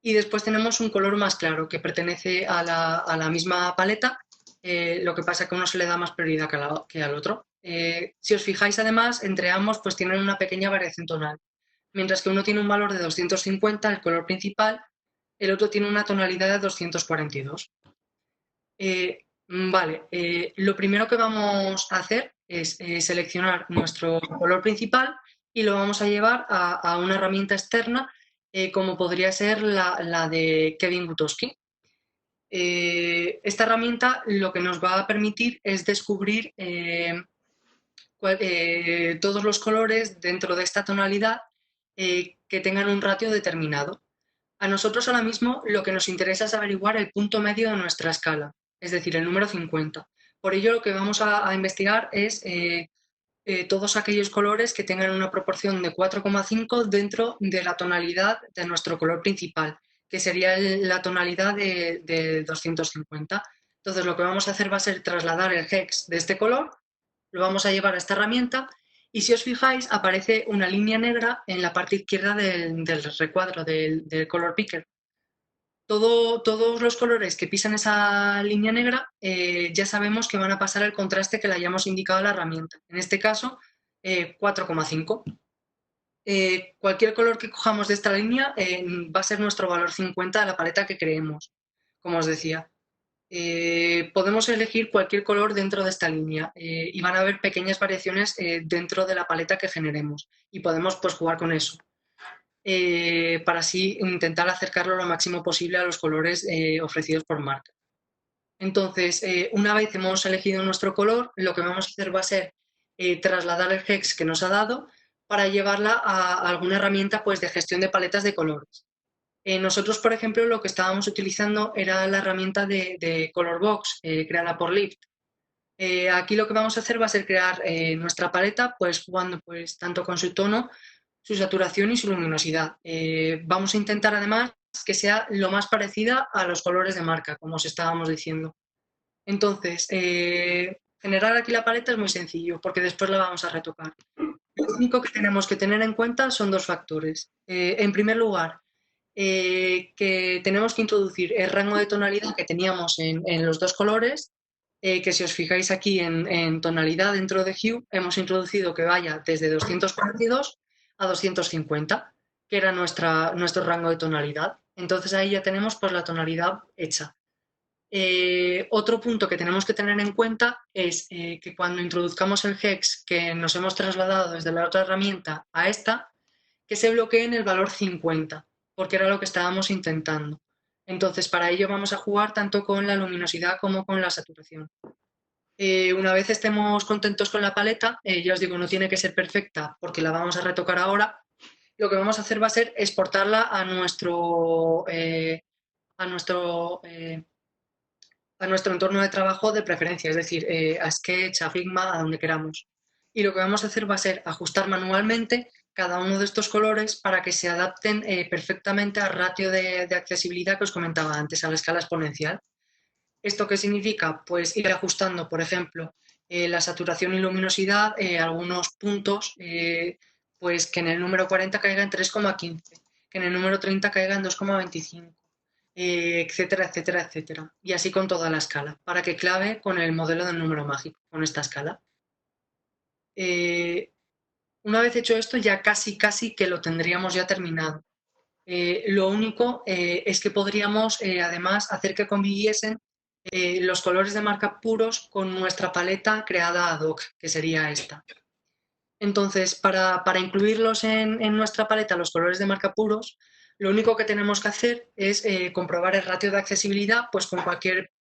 y después tenemos un color más claro que pertenece a la misma paleta, lo que pasa es que a uno se le da más prioridad que al otro. Si os fijáis, además, entre ambos pues tienen una pequeña variación tonal. Mientras que uno tiene un valor de 250, el color principal, el otro tiene una tonalidad de 242. Vale, lo primero que vamos a hacer es seleccionar nuestro color principal y lo vamos a llevar a una herramienta externa, como podría ser la de Kevin Gutowski. Esta herramienta lo que nos va a permitir es descubrir todos los colores dentro de esta tonalidad que tengan un ratio determinado. A nosotros ahora mismo lo que nos interesa es averiguar el punto medio de nuestra escala, es decir, el número 50. Por ello lo que vamos a investigar es todos aquellos colores que tengan una proporción de 4,5 dentro de la tonalidad de nuestro color principal, que sería la tonalidad de 250. Entonces lo que vamos a hacer va a ser trasladar el hex de este color, lo vamos a llevar a esta herramienta y si os fijáis aparece una línea negra en la parte izquierda del recuadro del color picker. Todos los colores que pisan esa línea negra ya sabemos que van a pasar el contraste que le hayamos indicado a la herramienta. En este caso, 4,5. Cualquier color que cojamos de esta línea va a ser nuestro valor 50 de la paleta que creemos, como os decía. Podemos elegir cualquier color dentro de esta línea y van a haber pequeñas variaciones dentro de la paleta que generemos y podemos pues, jugar con eso. Para así intentar acercarlo lo máximo posible a los colores ofrecidos por marca. Entonces, una vez hemos elegido nuestro color, lo que vamos a hacer va a ser trasladar el hex que nos ha dado para llevarla a alguna herramienta pues, de gestión de paletas de colores. Nosotros, por ejemplo, lo que estábamos utilizando era la herramienta de Colorbox, creada por Lift. Aquí lo que vamos a hacer va a ser crear nuestra paleta pues, jugando pues, tanto con su tono, su saturación y su luminosidad. Vamos a intentar además que sea lo más parecida a los colores de marca, como os estábamos diciendo. Entonces, generar aquí la paleta es muy sencillo porque después la vamos a retocar. Lo único que tenemos que tener en cuenta son dos factores. En primer lugar, que tenemos que introducir el rango de tonalidad que teníamos en los dos colores, que si os fijáis aquí en tonalidad dentro de Hue, hemos introducido que vaya desde 242 a 250, que era nuestro rango de tonalidad. Entonces ahí ya tenemos pues, la tonalidad hecha. Otro punto que tenemos que tener en cuenta es que cuando introduzcamos el hex que nos hemos trasladado desde la otra herramienta a esta, que se bloquee en el valor 50, porque era lo que estábamos intentando. Entonces para ello vamos a jugar tanto con la luminosidad como con la saturación. Una vez estemos contentos con la paleta, ya os digo, no tiene que ser perfecta porque la vamos a retocar ahora, lo que vamos a hacer va a ser exportarla a nuestro entorno de trabajo de preferencia, es decir, a Sketch, a Figma, a donde queramos. Y lo que vamos a hacer va a ser ajustar manualmente cada uno de estos colores para que se adapten perfectamente al ratio de accesibilidad que os comentaba antes, a la escala exponencial. ¿Esto qué significa? Pues ir ajustando, por ejemplo, la saturación y luminosidad, algunos puntos, pues que en el número 40 caiga en 3,15, que en el número 30 caiga en 2,25, etcétera, etcétera, etcétera. Y así con toda la escala, para que clave con el modelo del número mágico, con esta escala. Una vez hecho esto, ya casi que lo tendríamos ya terminado. Lo único es que podríamos además hacer que conviviesen los colores de marca puros con nuestra paleta creada ad hoc, que sería esta. Entonces, para incluirlos en nuestra paleta, los colores de marca puros, lo único que tenemos que hacer es comprobar el ratio de accesibilidad pues, con cualquier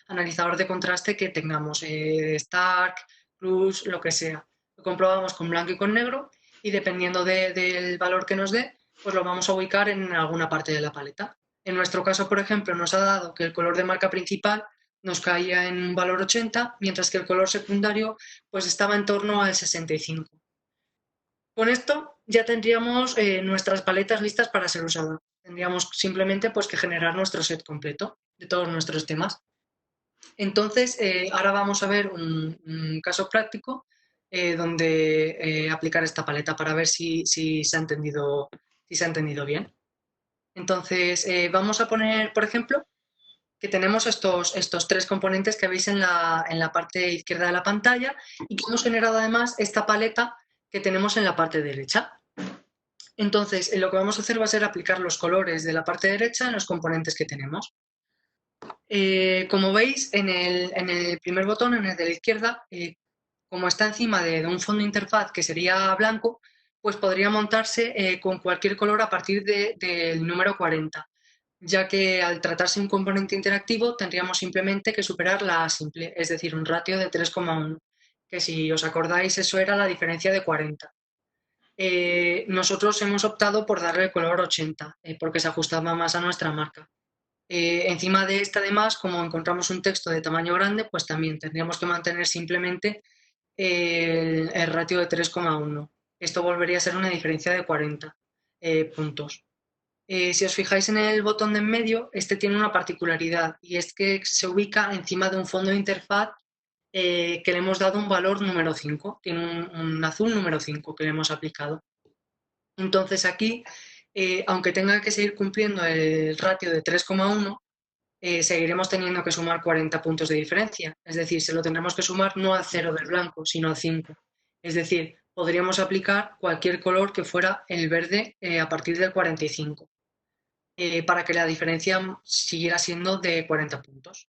analizador de contraste que tengamos, Stark, Plus, lo que sea. Lo comprobamos con blanco y con negro y dependiendo del valor que nos dé, pues lo vamos a ubicar en alguna parte de la paleta. En nuestro caso, por ejemplo, nos ha dado que el color de marca principal nos caía en un valor 80, mientras que el color secundario pues estaba en torno al 65. Con esto ya tendríamos nuestras paletas listas para ser usadas. Tendríamos simplemente pues, que generar nuestro set completo de todos nuestros temas. Entonces, ahora vamos a ver un caso práctico donde aplicar esta paleta para ver si se ha entendido bien. Entonces, vamos a poner, por ejemplo, que tenemos estos tres componentes que veis en la parte izquierda de la pantalla y que hemos generado además esta paleta que tenemos en la parte derecha. Entonces, lo que vamos a hacer va a ser aplicar los colores de la parte derecha en los componentes que tenemos. Como veis, en el primer botón, en el de la izquierda, como está encima de un fondo de interfaz que sería blanco, pues podría montarse con cualquier color a partir del número 40, ya que al tratarse de un componente interactivo tendríamos simplemente que superar la simple, es decir, un ratio de 3,1, que si os acordáis eso era la diferencia de 40. Nosotros hemos optado por darle el color 80, porque se ajustaba más a nuestra marca. Encima de esta, además, como encontramos un texto de tamaño grande, pues también tendríamos que mantener simplemente el ratio de 3,1. Esto volvería a ser una diferencia de 40 puntos. Si os fijáis en el botón de en medio, este tiene una particularidad y es que se ubica encima de un fondo de interfaz que le hemos dado un valor número 5. Tiene un azul número 5 que le hemos aplicado. Entonces aquí, aunque tenga que seguir cumpliendo el ratio de 3,1, seguiremos teniendo que sumar 40 puntos de diferencia. Es decir, se lo tendremos que sumar no al 0 del blanco, sino al 5. Es decir, podríamos aplicar cualquier color que fuera el verde a partir del 45, para que la diferencia siguiera siendo de 40 puntos.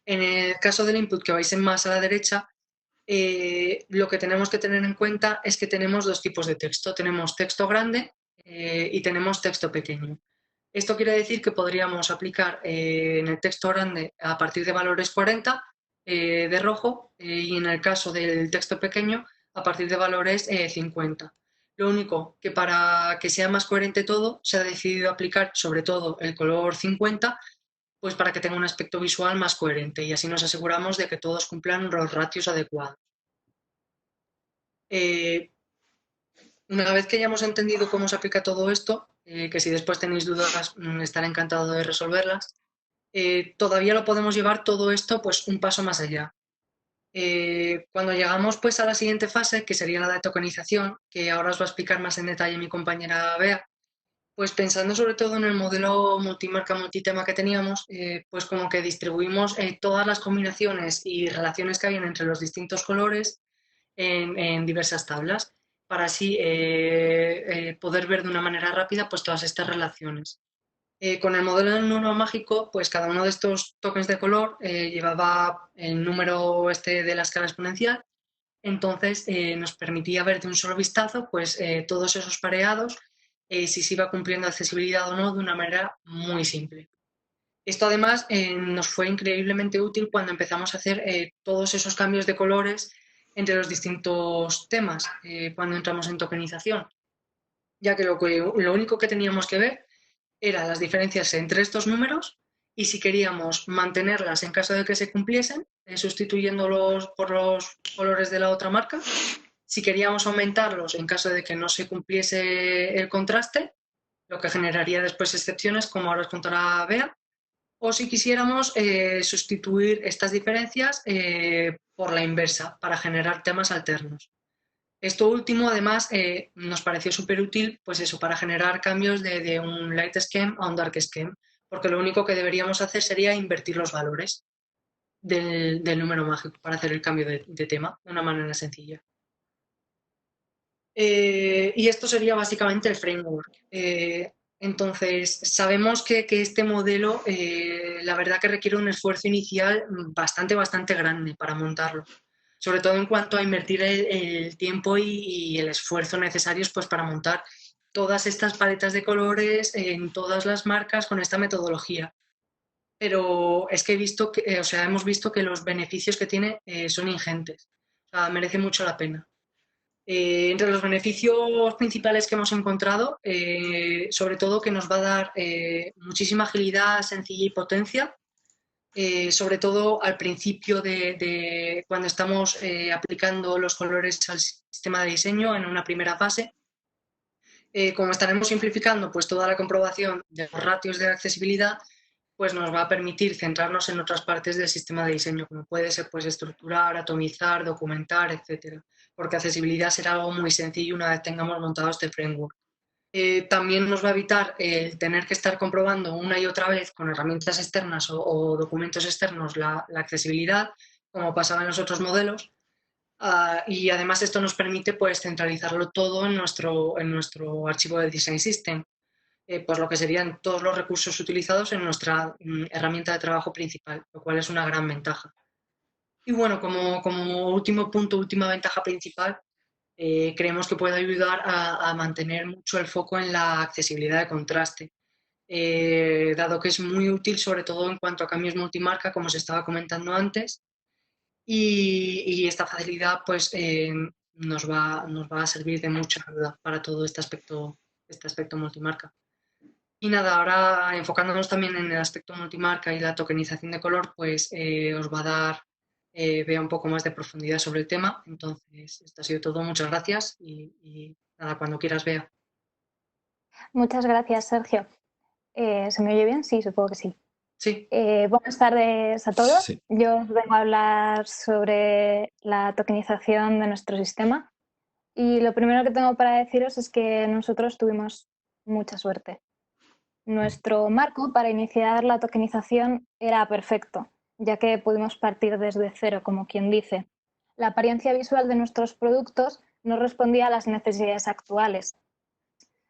En el caso del input que vais más a la derecha, lo que tenemos que tener en cuenta es que tenemos dos tipos de texto. Tenemos texto grande y tenemos texto pequeño. Esto quiere decir que podríamos aplicar en el texto grande a partir de valores 40 de rojo y en el caso del texto pequeño a partir de valores 50. Lo único que para que sea más coherente todo se ha decidido aplicar sobre todo el color 50, pues para que tenga un aspecto visual más coherente y así nos aseguramos de que todos cumplan los ratios adecuados. Una vez que ya hemos entendido cómo se aplica todo esto, que si después tenéis dudas estaré encantado de resolverlas, todavía lo podemos llevar todo esto pues un paso más allá. Cuando llegamos pues a la siguiente fase, que sería la de tokenización, que ahora os va a explicar más en detalle mi compañera Bea, pues pensando sobre todo en el modelo multimarca multitema que teníamos, pues como que distribuimos todas las combinaciones y relaciones que habían entre los distintos colores en diversas tablas, para así poder ver de una manera rápida pues todas estas relaciones. Con el modelo del número mágico, pues cada uno de estos tokens de color llevaba el número este de la escala exponencial, entonces nos permitía ver de un solo vistazo pues todos esos pareados, si se iba cumpliendo accesibilidad o no, de una manera muy simple. Esto además nos fue increíblemente útil cuando empezamos a hacer todos esos cambios de colores entre los distintos temas cuando entramos en tokenización, ya que lo único que teníamos que ver eran las diferencias entre estos números y si queríamos mantenerlas en caso de que se cumpliesen, sustituyéndolos por los colores de la otra marca, si queríamos aumentarlos en caso de que no se cumpliese el contraste, lo que generaría después excepciones, como ahora os contará Bea, o si quisiéramos sustituir estas diferencias por la inversa, para generar temas alternos. Esto último, además, nos pareció súper útil, pues eso, para generar cambios de un light scheme a un dark scheme, porque lo único que deberíamos hacer sería invertir los valores del número mágico para hacer el cambio de tema de una manera sencilla. Y esto sería básicamente el framework. Entonces, sabemos que este modelo, la verdad que requiere un esfuerzo inicial bastante grande para montarlo, sobre todo en cuanto a invertir el tiempo y el esfuerzo necesarios pues, para montar todas estas paletas de colores en todas las marcas con esta metodología. Pero es que hemos visto que los beneficios que tiene son ingentes. O sea, merece mucho la pena. Entre los beneficios principales que hemos encontrado, sobre todo que nos va a dar muchísima agilidad, sencillez y potencia, sobre todo al principio de cuando estamos aplicando los colores al sistema de diseño en una primera fase. Como estaremos simplificando pues, toda la comprobación de los ratios de accesibilidad, pues nos va a permitir centrarnos en otras partes del sistema de diseño, como puede ser pues, estructurar, atomizar, documentar, etc. Porque accesibilidad será algo muy sencillo una vez tengamos montado este framework. También nos va a evitar el tener que estar comprobando una y otra vez con herramientas externas o documentos externos la accesibilidad, como pasaba en los otros modelos. Y además esto nos permite pues, centralizarlo todo en nuestro archivo de Design System. pues lo que serían todos los recursos utilizados en nuestra herramienta de trabajo principal, lo cual es una gran ventaja. Y bueno, como último punto, última ventaja principal, creemos que puede ayudar a mantener mucho el foco en la accesibilidad de contraste, dado que es muy útil sobre todo en cuanto a cambios multimarca, como se estaba comentando antes, y esta facilidad pues nos va a servir de mucha ayuda para todo este aspecto multimarca. Y nada, ahora enfocándonos también en el aspecto multimarca y la tokenización de color, pues os va a dar vea un poco más de profundidad sobre el tema. Entonces, esto ha sido todo. Muchas gracias y nada, cuando quieras, Bea. Muchas gracias, Sergio. ¿Se me oye bien? Sí, supongo que sí. Sí. Buenas tardes a todos. Sí. Yo os vengo a hablar sobre la tokenización de nuestro sistema. Y lo primero que tengo para deciros es que nosotros tuvimos mucha suerte. Nuestro marco para iniciar la tokenización era perfecto, ya que pudimos partir desde cero, como quien dice. La apariencia visual de nuestros productos no respondía a las necesidades actuales.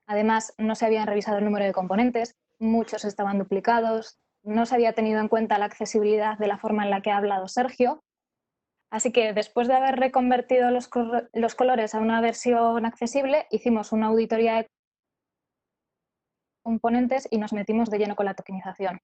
Además, no se habían revisado el número de componentes, muchos estaban duplicados, no se había tenido en cuenta la accesibilidad de la forma en la que ha hablado Sergio. Así que después de haber reconvertido los colores a una versión accesible, hicimos una auditoría de componentes y nos metimos de lleno con la tokenización.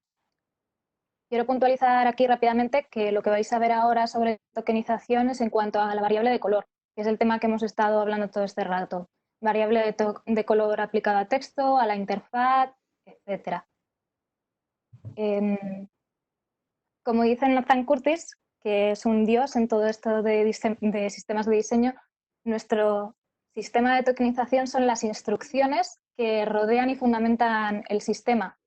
Quiero puntualizar aquí rápidamente que lo que vais a ver ahora sobre tokenización es en cuanto a la variable de color, que es el tema que hemos estado hablando todo este rato. Variable de color aplicada a texto, a la interfaz, etc. Como dice Nathan Curtis, que es un dios en todo esto de sistemas de diseño, nuestro sistema de tokenización son las instrucciones que rodean y fundamentan el sistema.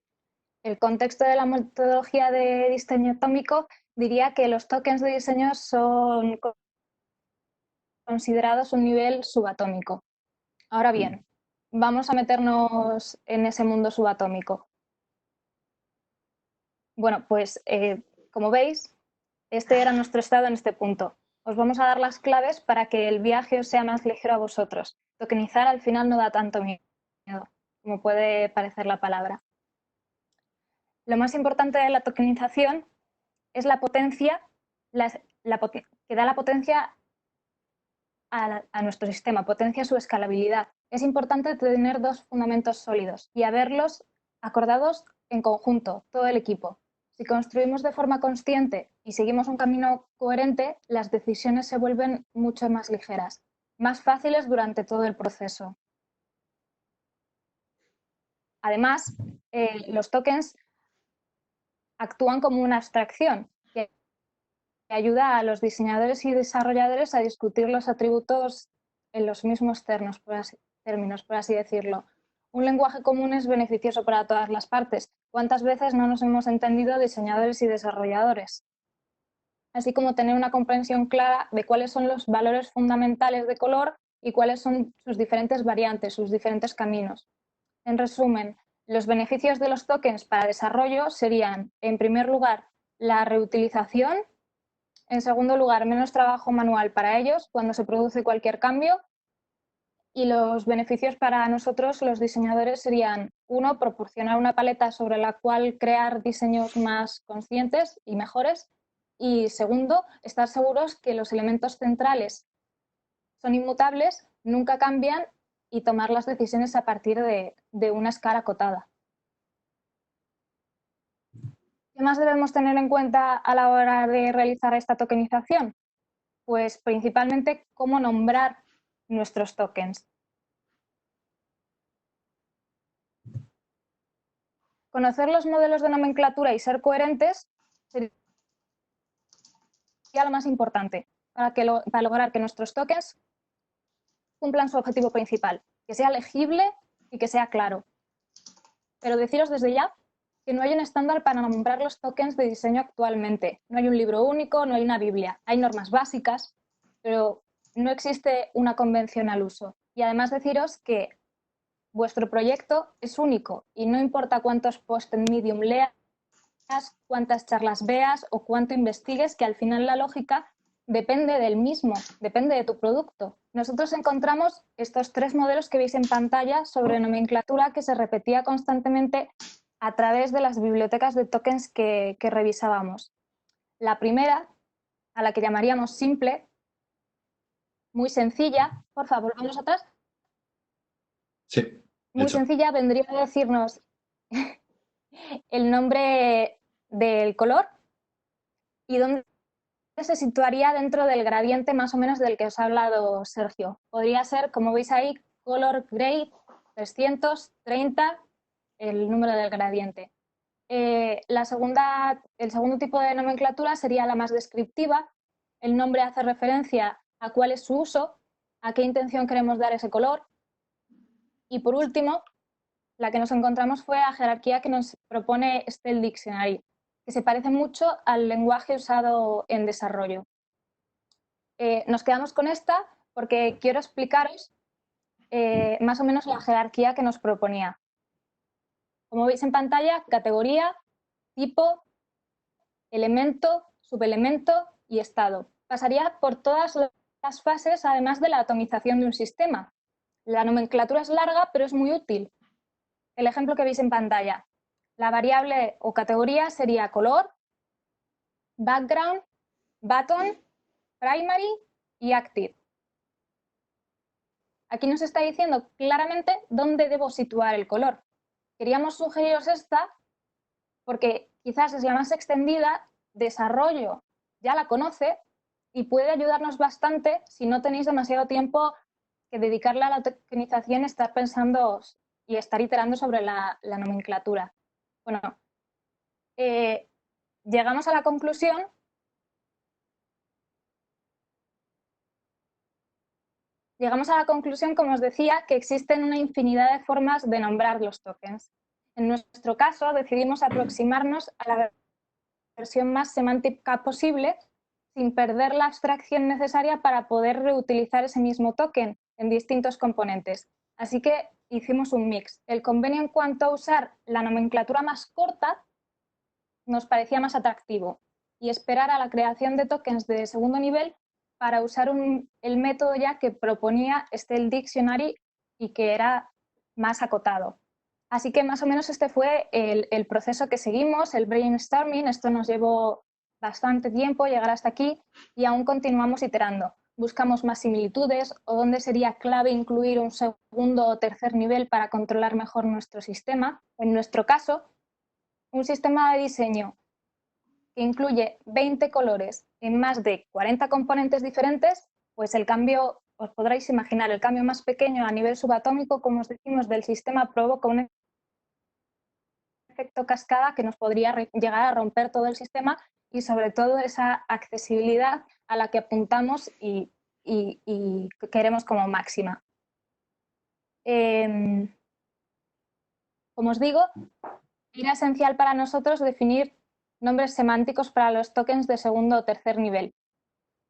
El contexto de la metodología de diseño atómico diría que los tokens de diseño son considerados un nivel subatómico. Ahora bien, vamos a meternos en ese mundo subatómico. Bueno, pues como veis, este era nuestro estado en este punto. Os vamos a dar las claves para que el viaje os sea más ligero a vosotros. Tokenizar al final no da tanto miedo como puede parecer la palabra. Lo más importante de la tokenización es la potencia, que da la potencia a nuestro sistema, potencia su escalabilidad. Es importante tener dos fundamentos sólidos y haberlos acordados en conjunto, todo el equipo. Si construimos de forma consciente y seguimos un camino coherente, las decisiones se vuelven mucho más ligeras, más fáciles durante todo el proceso. Además, los tokens actúan como una abstracción que ayuda a los diseñadores y desarrolladores a discutir los atributos en los mismos términos, por así decirlo. Un lenguaje común es beneficioso para todas las partes. ¿Cuántas veces no nos hemos entendido diseñadores y desarrolladores? Así como tener una comprensión clara de cuáles son los valores fundamentales de color y cuáles son sus diferentes variantes, sus diferentes caminos. En resumen, los beneficios de los tokens para desarrollo serían, en primer lugar, la reutilización, en segundo lugar, menos trabajo manual para ellos cuando se produce cualquier cambio, y los beneficios para nosotros, los diseñadores, serían, uno, proporcionar una paleta sobre la cual crear diseños más conscientes y mejores, y segundo, estar seguros que los elementos centrales son inmutables, nunca cambian, y tomar las decisiones a partir de una escala acotada. ¿Qué más debemos tener en cuenta a la hora de realizar esta tokenización? Pues principalmente cómo nombrar nuestros tokens. Conocer los modelos de nomenclatura y ser coherentes sería lo más importante para lograr que nuestros tokens cumplan su objetivo principal, que sea legible y que sea claro. Pero deciros desde ya que no hay un estándar para nombrar los tokens de diseño actualmente. No hay un libro único, no hay una Biblia. Hay normas básicas, pero no existe una convención al uso. Y además deciros que vuestro proyecto es único y no importa cuántos posts en Medium leas, cuántas charlas veas o cuánto investigues, que al final la lógica depende del mismo, depende de tu producto. Nosotros encontramos estos 3 modelos que veis en pantalla sobre nomenclatura que se repetía constantemente a través de las bibliotecas de tokens que revisábamos. La primera, a la que llamaríamos simple, muy sencilla, por favor, vamos atrás. Sí. Muy sencilla, vendría a decirnos el nombre del color y dónde se situaría dentro del gradiente más o menos del que os ha hablado Sergio. Podría ser, como veis ahí, color grade 330, el número del gradiente. El segundo tipo de nomenclatura sería la más descriptiva. El nombre hace referencia a cuál es su uso, a qué intención queremos dar ese color. Y por último, la que nos encontramos fue la jerarquía que nos propone Style Dictionary, que se parece mucho al lenguaje usado en desarrollo. Nos quedamos con esta porque quiero explicaros más o menos la jerarquía que nos proponía. Como veis en pantalla, categoría, tipo, elemento, subelemento y estado. Pasaría por todas las fases, además de la atomización de un sistema. La nomenclatura es larga, pero es muy útil. El ejemplo que veis en pantalla. La variable o categoría sería color, background, button, primary y active. Aquí nos está diciendo claramente dónde debo situar el color. Queríamos sugeriros esta porque quizás es la más extendida, desarrollo ya la conoce y puede ayudarnos bastante si no tenéis demasiado tiempo que dedicarle a la tokenización, estar pensando y estar iterando sobre la nomenclatura. Bueno, llegamos a la conclusión como os decía, que existen una infinidad de formas de nombrar los tokens. En nuestro caso, decidimos aproximarnos a la versión más semántica posible sin perder la abstracción necesaria para poder reutilizar ese mismo token en distintos componentes. Así que hicimos un mix. El convenio en cuanto a usar la nomenclatura más corta nos parecía más atractivo y esperar a la creación de tokens de segundo nivel para usar el método ya que proponía el dictionary y que era más acotado. Así que más o menos este fue el proceso que seguimos, el brainstorming. Esto nos llevó bastante tiempo llegar hasta aquí y aún continuamos iterando. Buscamos más similitudes o dónde sería clave incluir un segundo o tercer nivel para controlar mejor nuestro sistema. En nuestro caso, un sistema de diseño que incluye 20 colores en más de 40 componentes diferentes, pues el cambio, os podréis imaginar, el cambio más pequeño a nivel subatómico, como os decimos, del sistema provoca un efecto cascada que nos podría llegar a romper todo el sistema y sobre todo esa accesibilidad a la que apuntamos y queremos como máxima. Como os digo, era esencial para nosotros definir nombres semánticos para los tokens de segundo o tercer nivel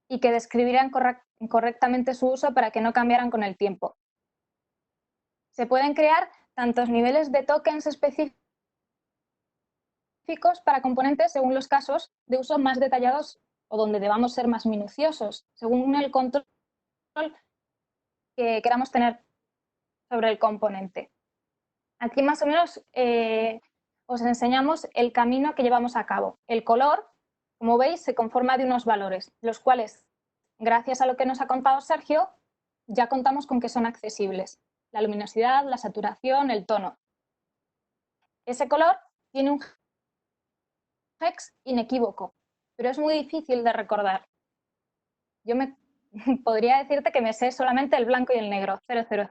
y que describieran correctamente su uso para que no cambiaran con el tiempo. Se pueden crear tantos niveles de tokens específicos para componentes según los casos de uso más detallados o donde debamos ser más minuciosos, según el control que queramos tener sobre el componente. Aquí más o menos os enseñamos el camino que llevamos a cabo. El color, como veis, se conforma de unos valores, los cuales, gracias a lo que nos ha contado Sergio, ya contamos con que son accesibles. La luminosidad, la saturación, el tono. Ese color tiene un hex inequívoco, pero es muy difícil de recordar. Yo podría decirte que me sé solamente el blanco y el negro, 0000,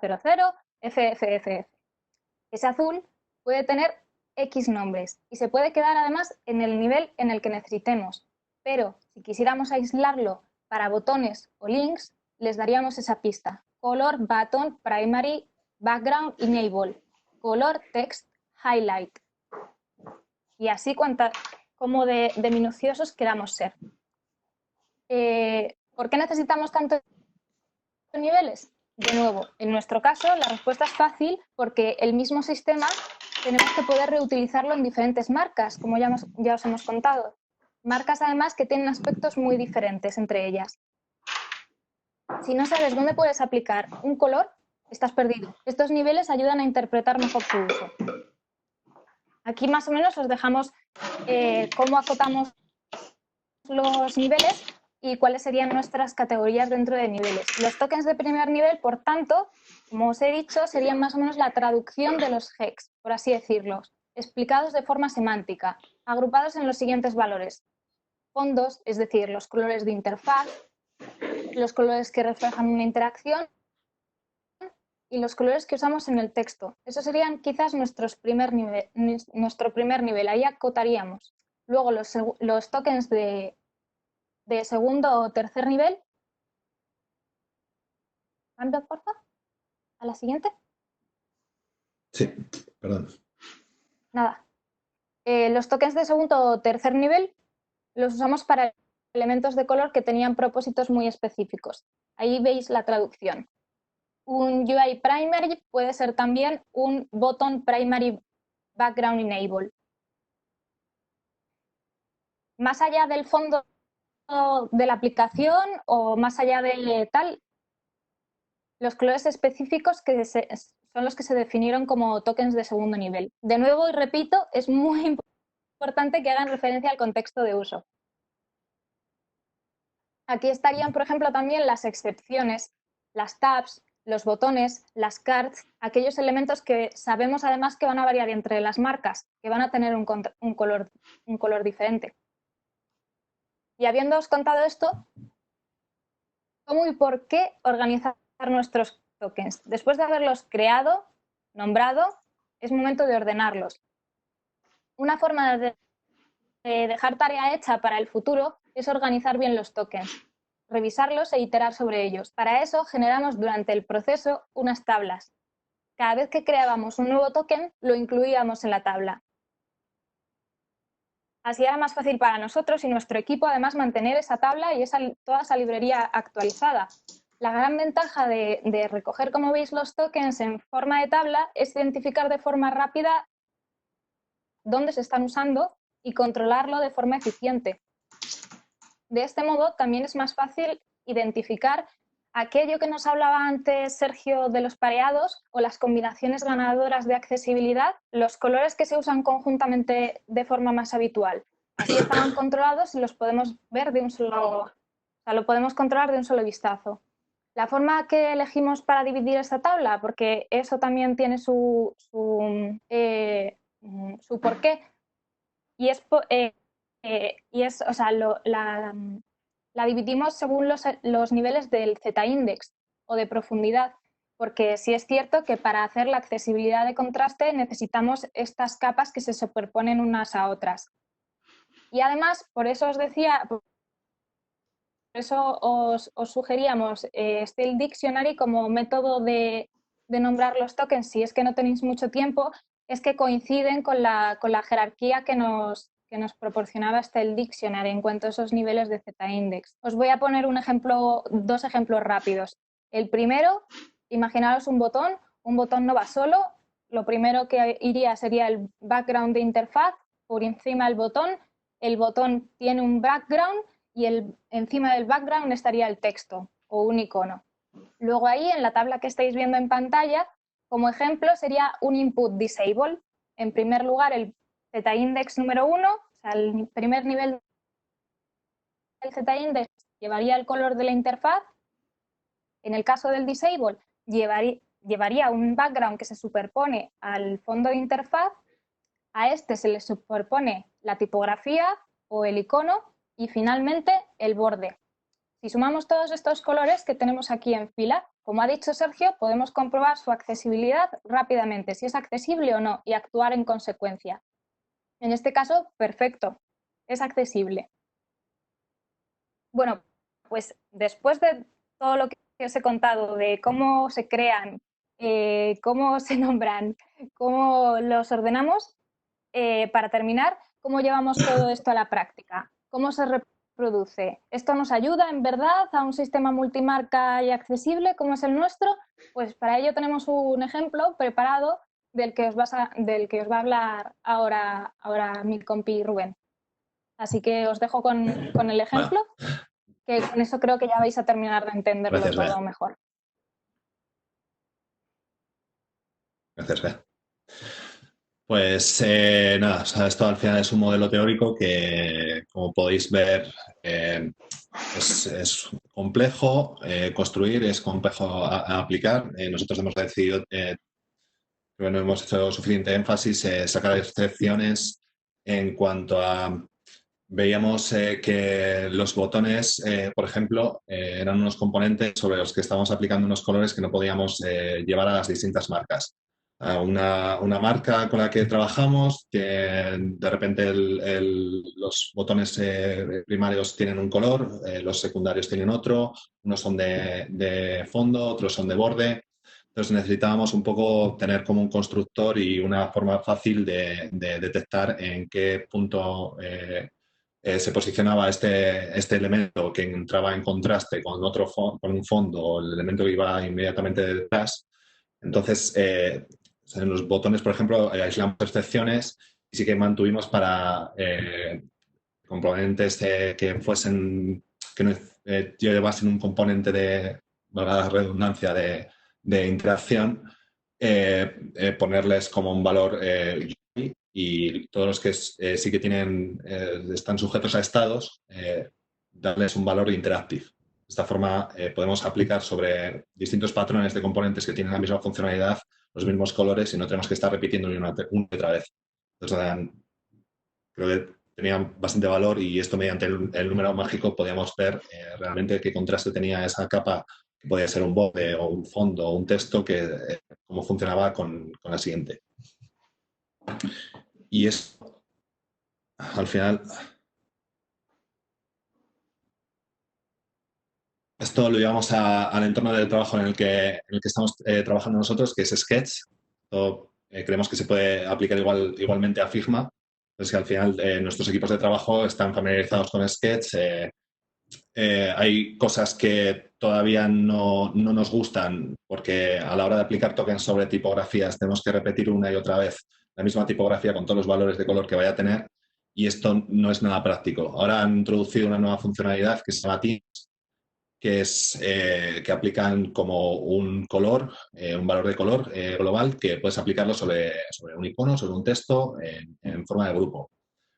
FFFF. Ese azul puede tener X nombres y se puede quedar además en el nivel en el que necesitemos, pero si quisiéramos aislarlo para botones o links, les daríamos esa pista: color, button, primary, background, enable, color, text, highlight. Y así como de minuciosos queramos ser. ¿Por qué necesitamos tantos niveles? De nuevo, en nuestro caso la respuesta es fácil porque el mismo sistema tenemos que poder reutilizarlo en diferentes marcas, como ya os hemos contado. Marcas además que tienen aspectos muy diferentes entre ellas. Si no sabes dónde puedes aplicar un color, estás perdido. Estos niveles ayudan a interpretar mejor su uso. Aquí más o menos os dejamos cómo acotamos los niveles y cuáles serían nuestras categorías dentro de niveles. Los tokens de primer nivel, por tanto, como os he dicho, serían más o menos la traducción de los hex, por así decirlo, explicados de forma semántica, agrupados en los siguientes valores. Fondos, es decir, los colores de interfaz, los colores que reflejan una interacción y los colores que usamos en el texto. Esos serían quizás nuestro primer nivel, ahí acotaríamos. Luego los tokens de segundo o tercer nivel. ¿Cambia, por favor? ¿A la siguiente? Sí, perdón. Nada. Los tokens de segundo o tercer nivel los usamos para elementos de color que tenían propósitos muy específicos. Ahí veis la traducción. Un UI primary puede ser también un button primary background enable. Más allá del fondo de la aplicación o más allá de tal, los colores específicos son los que se definieron como tokens de segundo nivel. De nuevo, y repito, es muy importante que hagan referencia al contexto de uso. Aquí estarían, por ejemplo, también las excepciones, las tabs, los botones, las cards, aquellos elementos que sabemos además que van a variar entre las marcas, que van a tener un color diferente. Y habiéndoos contado esto, ¿cómo y por qué organizar nuestros tokens? Después de haberlos creado, nombrado, es momento de ordenarlos. Una forma de dejar tarea hecha para el futuro es organizar bien los tokens, revisarlos e iterar sobre ellos. Para eso generamos durante el proceso unas tablas. Cada vez que creábamos un nuevo token, lo incluíamos en la tabla. Así era más fácil para nosotros y nuestro equipo además mantener esa tabla y toda esa librería actualizada. La gran ventaja de recoger, como veis, los tokens en forma de tabla es identificar de forma rápida dónde se están usando y controlarlo de forma eficiente. De este modo también es más fácil identificar aquello que nos hablaba antes Sergio de los pareados o las combinaciones ganadoras de accesibilidad, los colores que se usan conjuntamente de forma más habitual. Así estaban controlados y los podemos ver de un solo, lo podemos controlar de un solo vistazo. La forma que elegimos para dividir esta tabla, porque eso también tiene su porqué, y es, o sea, la dividimos según los niveles del Z-index o de profundidad, porque sí es cierto que para hacer la accesibilidad de contraste necesitamos estas capas que se superponen unas a otras. Y además, por eso os decía, por eso os sugeríamos Style Dictionary como método de nombrar los tokens, si es que no tenéis mucho tiempo, es que coinciden con la jerarquía que nos proporcionaba Style Dictionary en cuanto a esos niveles de Z-index. Os voy a poner dos ejemplos rápidos. El primero, imaginaros un botón no va solo, lo primero que iría sería el background de interfaz, por encima del botón, el botón tiene un background y encima del background estaría el texto o un icono. Luego ahí, en la tabla que estáis viendo en pantalla, como ejemplo sería un input disable. En primer lugar, el Z-index número 1, o sea, el primer nivel del Z-index llevaría el color de la interfaz. En el caso del disable, llevaría un background que se superpone al fondo de interfaz. A este se le superpone la tipografía o el icono y finalmente el borde. Si sumamos todos estos colores que tenemos aquí en fila, como ha dicho Sergio, podemos comprobar su accesibilidad rápidamente, si es accesible o no, y actuar en consecuencia. En este caso, perfecto, es accesible. Bueno, pues después de todo lo que os he contado, de cómo se crean, cómo se nombran, cómo los ordenamos, para terminar, ¿cómo llevamos todo esto a la práctica? ¿Cómo se reproduce? ¿Esto nos ayuda en verdad a un sistema multimarca y accesible como es el nuestro? Pues para ello tenemos un ejemplo preparado del que os va a hablar ahora mi compi Rubén. Así que os dejo con el ejemplo, que con eso creo que ya vais a terminar de entenderlo Gracias, todo Bea. mejor. Gracias, Bea. Pues nada, o sea, esto al final es un modelo teórico que, como podéis ver, es complejo construir, es complejo a aplicar. Nosotros hemos decidido, creo que no hemos hecho suficiente énfasis, sacar excepciones en cuanto a... Veíamos que los botones, por ejemplo, eran unos componentes sobre los que estábamos aplicando unos colores que no podíamos llevar a las distintas marcas. Una marca con la que trabajamos, que de repente los botones primarios tienen un color, los secundarios tienen otro, unos son de fondo, otros son de borde. Entonces necesitábamos un poco tener como un constructor y una forma fácil de detectar en qué punto se posicionaba este elemento que entraba en contraste con con un fondo o el elemento que iba inmediatamente detrás. Entonces, en los botones, por ejemplo, aislamos excepciones y sí que mantuvimos para componentes que fuesen, que no llevasen un componente de, valga la redundancia, de interacción, ponerles como un valor y todos los que sí que tienen, están sujetos a estados, darles un valor interactive. De esta forma podemos aplicar sobre distintos patrones de componentes que tienen la misma funcionalidad, los mismos colores y no tenemos que estar repitiendo una y otra vez. Entonces, creo que tenía bastante valor y esto mediante el número mágico podíamos ver realmente qué contraste tenía esa capa, que podía ser un borde o un fondo o un texto, que cómo funcionaba con la siguiente. Y es, al final, esto lo llevamos al entorno de trabajo en el que estamos trabajando nosotros, que es Sketch. Esto, creemos que se puede aplicar igualmente a Figma. Entonces, que al final nuestros equipos de trabajo están familiarizados con Sketch. Hay cosas que todavía no nos gustan porque a la hora de aplicar tokens sobre tipografías tenemos que repetir una y otra vez la misma tipografía con todos los valores de color que vaya a tener y esto no es nada práctico. Ahora han introducido una nueva funcionalidad que se llama Themes, que es que aplican como un color, un valor de color global que puedes aplicarlo sobre un icono, sobre un texto en forma de grupo.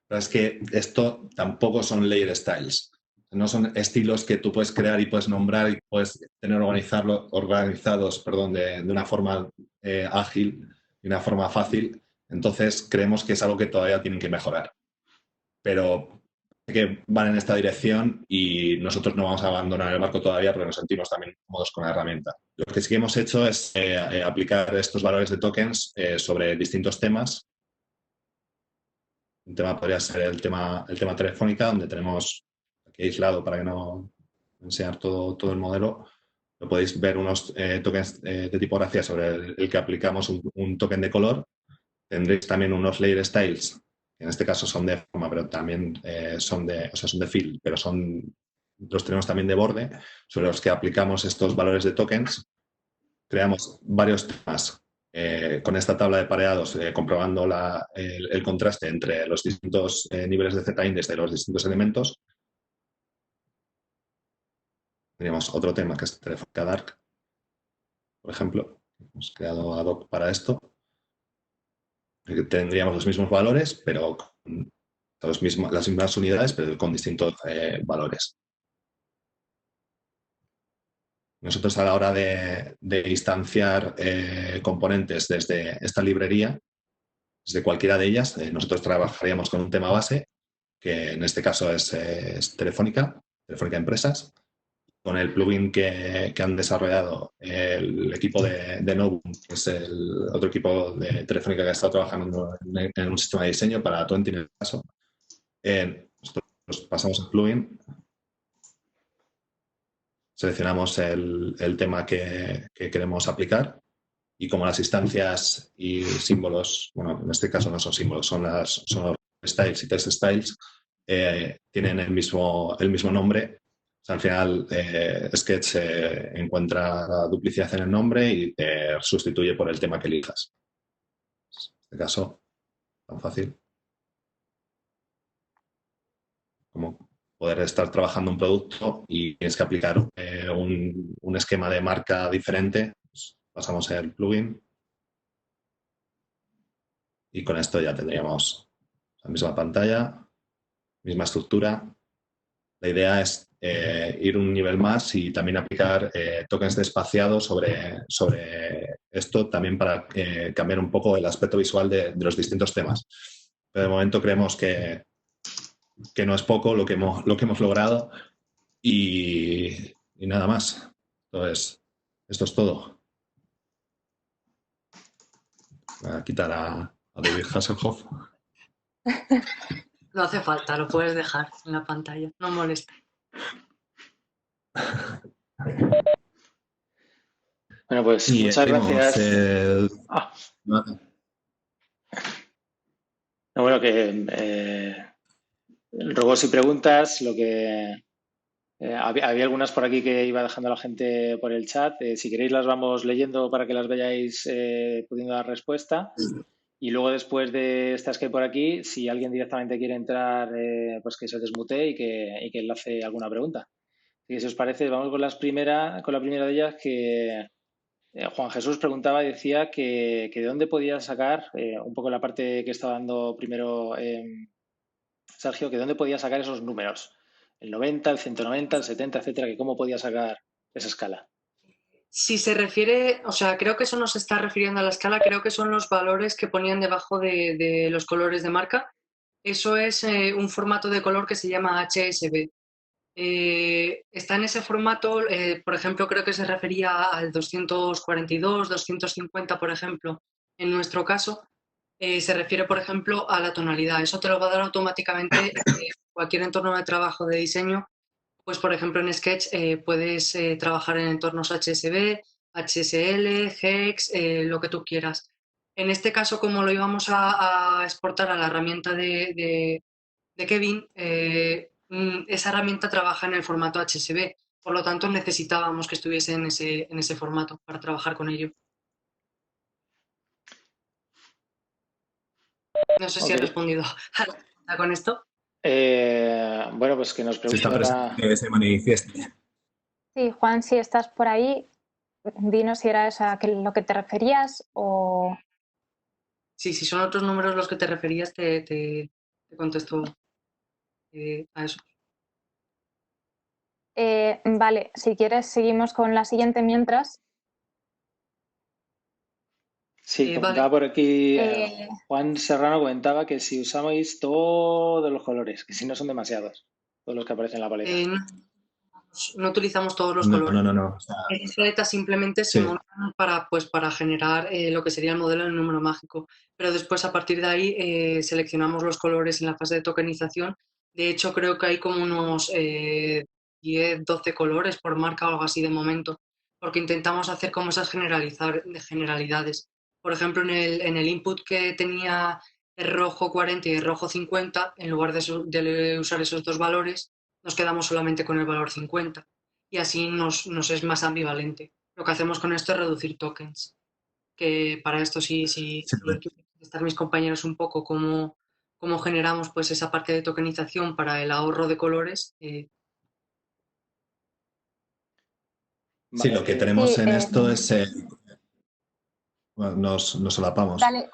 Pero es que esto tampoco son layer styles. No son estilos que tú puedes crear y puedes nombrar y puedes tener organizados de una forma ágil y una forma fácil. Entonces, creemos que es algo que todavía tienen que mejorar. Pero que van en esta dirección y nosotros no vamos a abandonar el barco todavía porque nos sentimos también cómodos con la herramienta. Lo que sí que hemos hecho es aplicar estos valores de tokens sobre distintos temas. Un tema podría ser el tema Telefónica, donde tenemos aquí aislado para que no enseñar todo el modelo. Lo podéis ver unos tokens de tipografía sobre el que aplicamos un token de color. Tendréis también unos layer styles, que en este caso son de forma, pero también son de fill, pero los tenemos también de borde, sobre los que aplicamos estos valores de tokens. Creamos varios temas con esta tabla de pareados, comprobando el contraste entre los distintos niveles de Z-index de los distintos elementos. Teníamos otro tema que es Telefónica Dark, por ejemplo. Hemos creado ad hoc para esto. Tendríamos los mismos valores, pero con las mismas unidades, pero con distintos valores. Nosotros a la hora de instanciar componentes desde esta librería, desde cualquiera de ellas, nosotros trabajaríamos con un tema base, que en este caso es Telefónica Empresas, con el plugin que han desarrollado el equipo de Novum, que es el otro equipo de Telefónica que ha estado trabajando en un sistema de diseño para 20 en el caso. Nosotros pasamos el plugin, seleccionamos el tema que queremos aplicar y como las instancias y símbolos, bueno, en este caso no son símbolos, son los styles y text styles, tienen el mismo nombre. O sea, al final, Sketch encuentra la duplicidad en el nombre y te sustituye por el tema que elijas. En este caso, tan fácil. poder estar trabajando un producto y tienes que aplicar un esquema de marca diferente, pues pasamos el plugin y con esto ya tendríamos la misma pantalla, misma estructura. La idea es ir un nivel más y también aplicar tokens de espaciado sobre esto, también para cambiar un poco el aspecto visual de los distintos temas. Pero de momento creemos que no es poco lo que hemos logrado y nada más. Entonces, esto es todo. Voy a quitar a David Hasselhoff. No hace falta, lo puedes dejar en la pantalla, no molesta. Bueno, pues Y muchas gracias. No, bueno, que ruegos y preguntas, lo que había algunas por aquí que iba dejando la gente por el chat. Si queréis las vamos leyendo para que las veáis pudiendo dar respuesta. Y luego después de estas que hay por aquí, si alguien directamente quiere entrar, pues que se desmute y que enlace alguna pregunta. Así que si os parece, vamos con la primera de ellas, que Juan Jesús preguntaba y decía que de dónde podía sacar, un poco la parte que estaba dando primero Sergio, que de dónde podía sacar esos números, el 90, el 190, el 70, etcétera, que cómo podía sacar esa escala. Si se refiere, o sea, creo que eso no se está refiriendo a la escala, creo que son los valores que ponían debajo de los colores de marca. Eso es un formato de color que se llama HSV. Está en ese formato, por ejemplo, creo que se refería al 242, 250, por ejemplo. En nuestro caso, se refiere, por ejemplo, a la tonalidad. Eso te lo va a dar automáticamente cualquier entorno de trabajo de diseño. Pues, por ejemplo, en Sketch puedes trabajar en entornos HSV, HSL, Hex, lo que tú quieras. En este caso, como lo íbamos a exportar a la herramienta de Kevin, esa herramienta trabaja en el formato HSV. Por lo tanto, necesitábamos que estuviese en ese formato para trabajar con ello. No sé si he respondido con esto. Bueno, pues que nos pregunta... que se manifieste. Sí, Juan, si estás por ahí, dinos si era eso a lo que te referías o... Sí, si son otros números los que te referías, te contesto a eso. Vale, si quieres seguimos con la siguiente mientras. Sí, comentaba por aquí, Juan Serrano comentaba que si usamos todos los colores, que si no son demasiados, todos los que aparecen en la paleta. No utilizamos todos los colores. No. O sea, esas paletas simplemente se montan para generar lo que sería el modelo del número mágico. Pero después, a partir de ahí, seleccionamos los colores en la fase de tokenización. De hecho, creo que hay como unos 10, 12 colores por marca o algo así de momento, porque intentamos hacer como esas generalidades. Por ejemplo, en el input que tenía el rojo 40 y el rojo 50, en lugar de usar esos dos valores, nos quedamos solamente con el valor 50 y así nos es más ambivalente. Lo que hacemos con esto es reducir tokens, que para esto sí quiero estar mis compañeros un poco cómo generamos pues esa parte de tokenización para el ahorro de colores. Sí, lo que tenemos en esto es... Bueno, nos solapamos. Dale,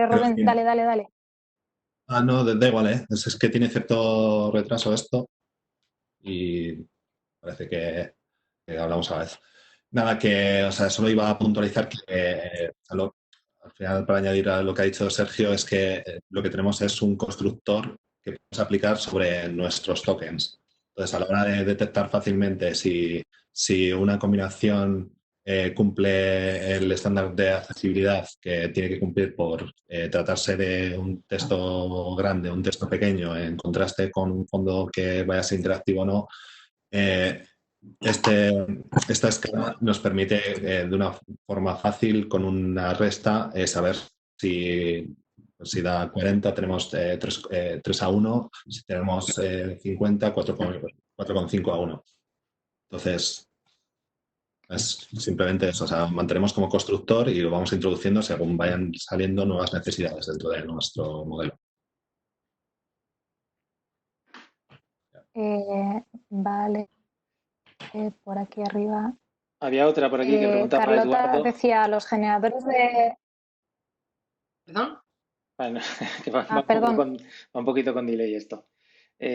Rubén, dale. No, da igual, ¿eh? Es que tiene cierto retraso esto y parece que hablamos a la vez. Nada, que, o sea, solo iba a puntualizar que al final, para añadir a lo que ha dicho Sergio, es que lo que tenemos es un constructor que podemos aplicar sobre nuestros tokens. Entonces, a la hora de detectar fácilmente si una combinación cumple el estándar de accesibilidad que tiene que cumplir por tratarse de un texto grande, un texto pequeño, en contraste con un fondo que vaya a ser interactivo o no, esta escala nos permite de una forma fácil, con una resta, saber si da 40, tenemos 3 a 1, si tenemos 50, 4,5 a 1. Entonces, es simplemente eso, o sea, mantenemos como constructor y lo vamos introduciendo según vayan saliendo nuevas necesidades dentro de nuestro modelo. Vale, por aquí arriba. Había otra por aquí que preguntaba Carlota Eduardo. decía, los generadores de... ¿Perdón? Bueno, que va perdón. va un poquito con delay esto. Sí.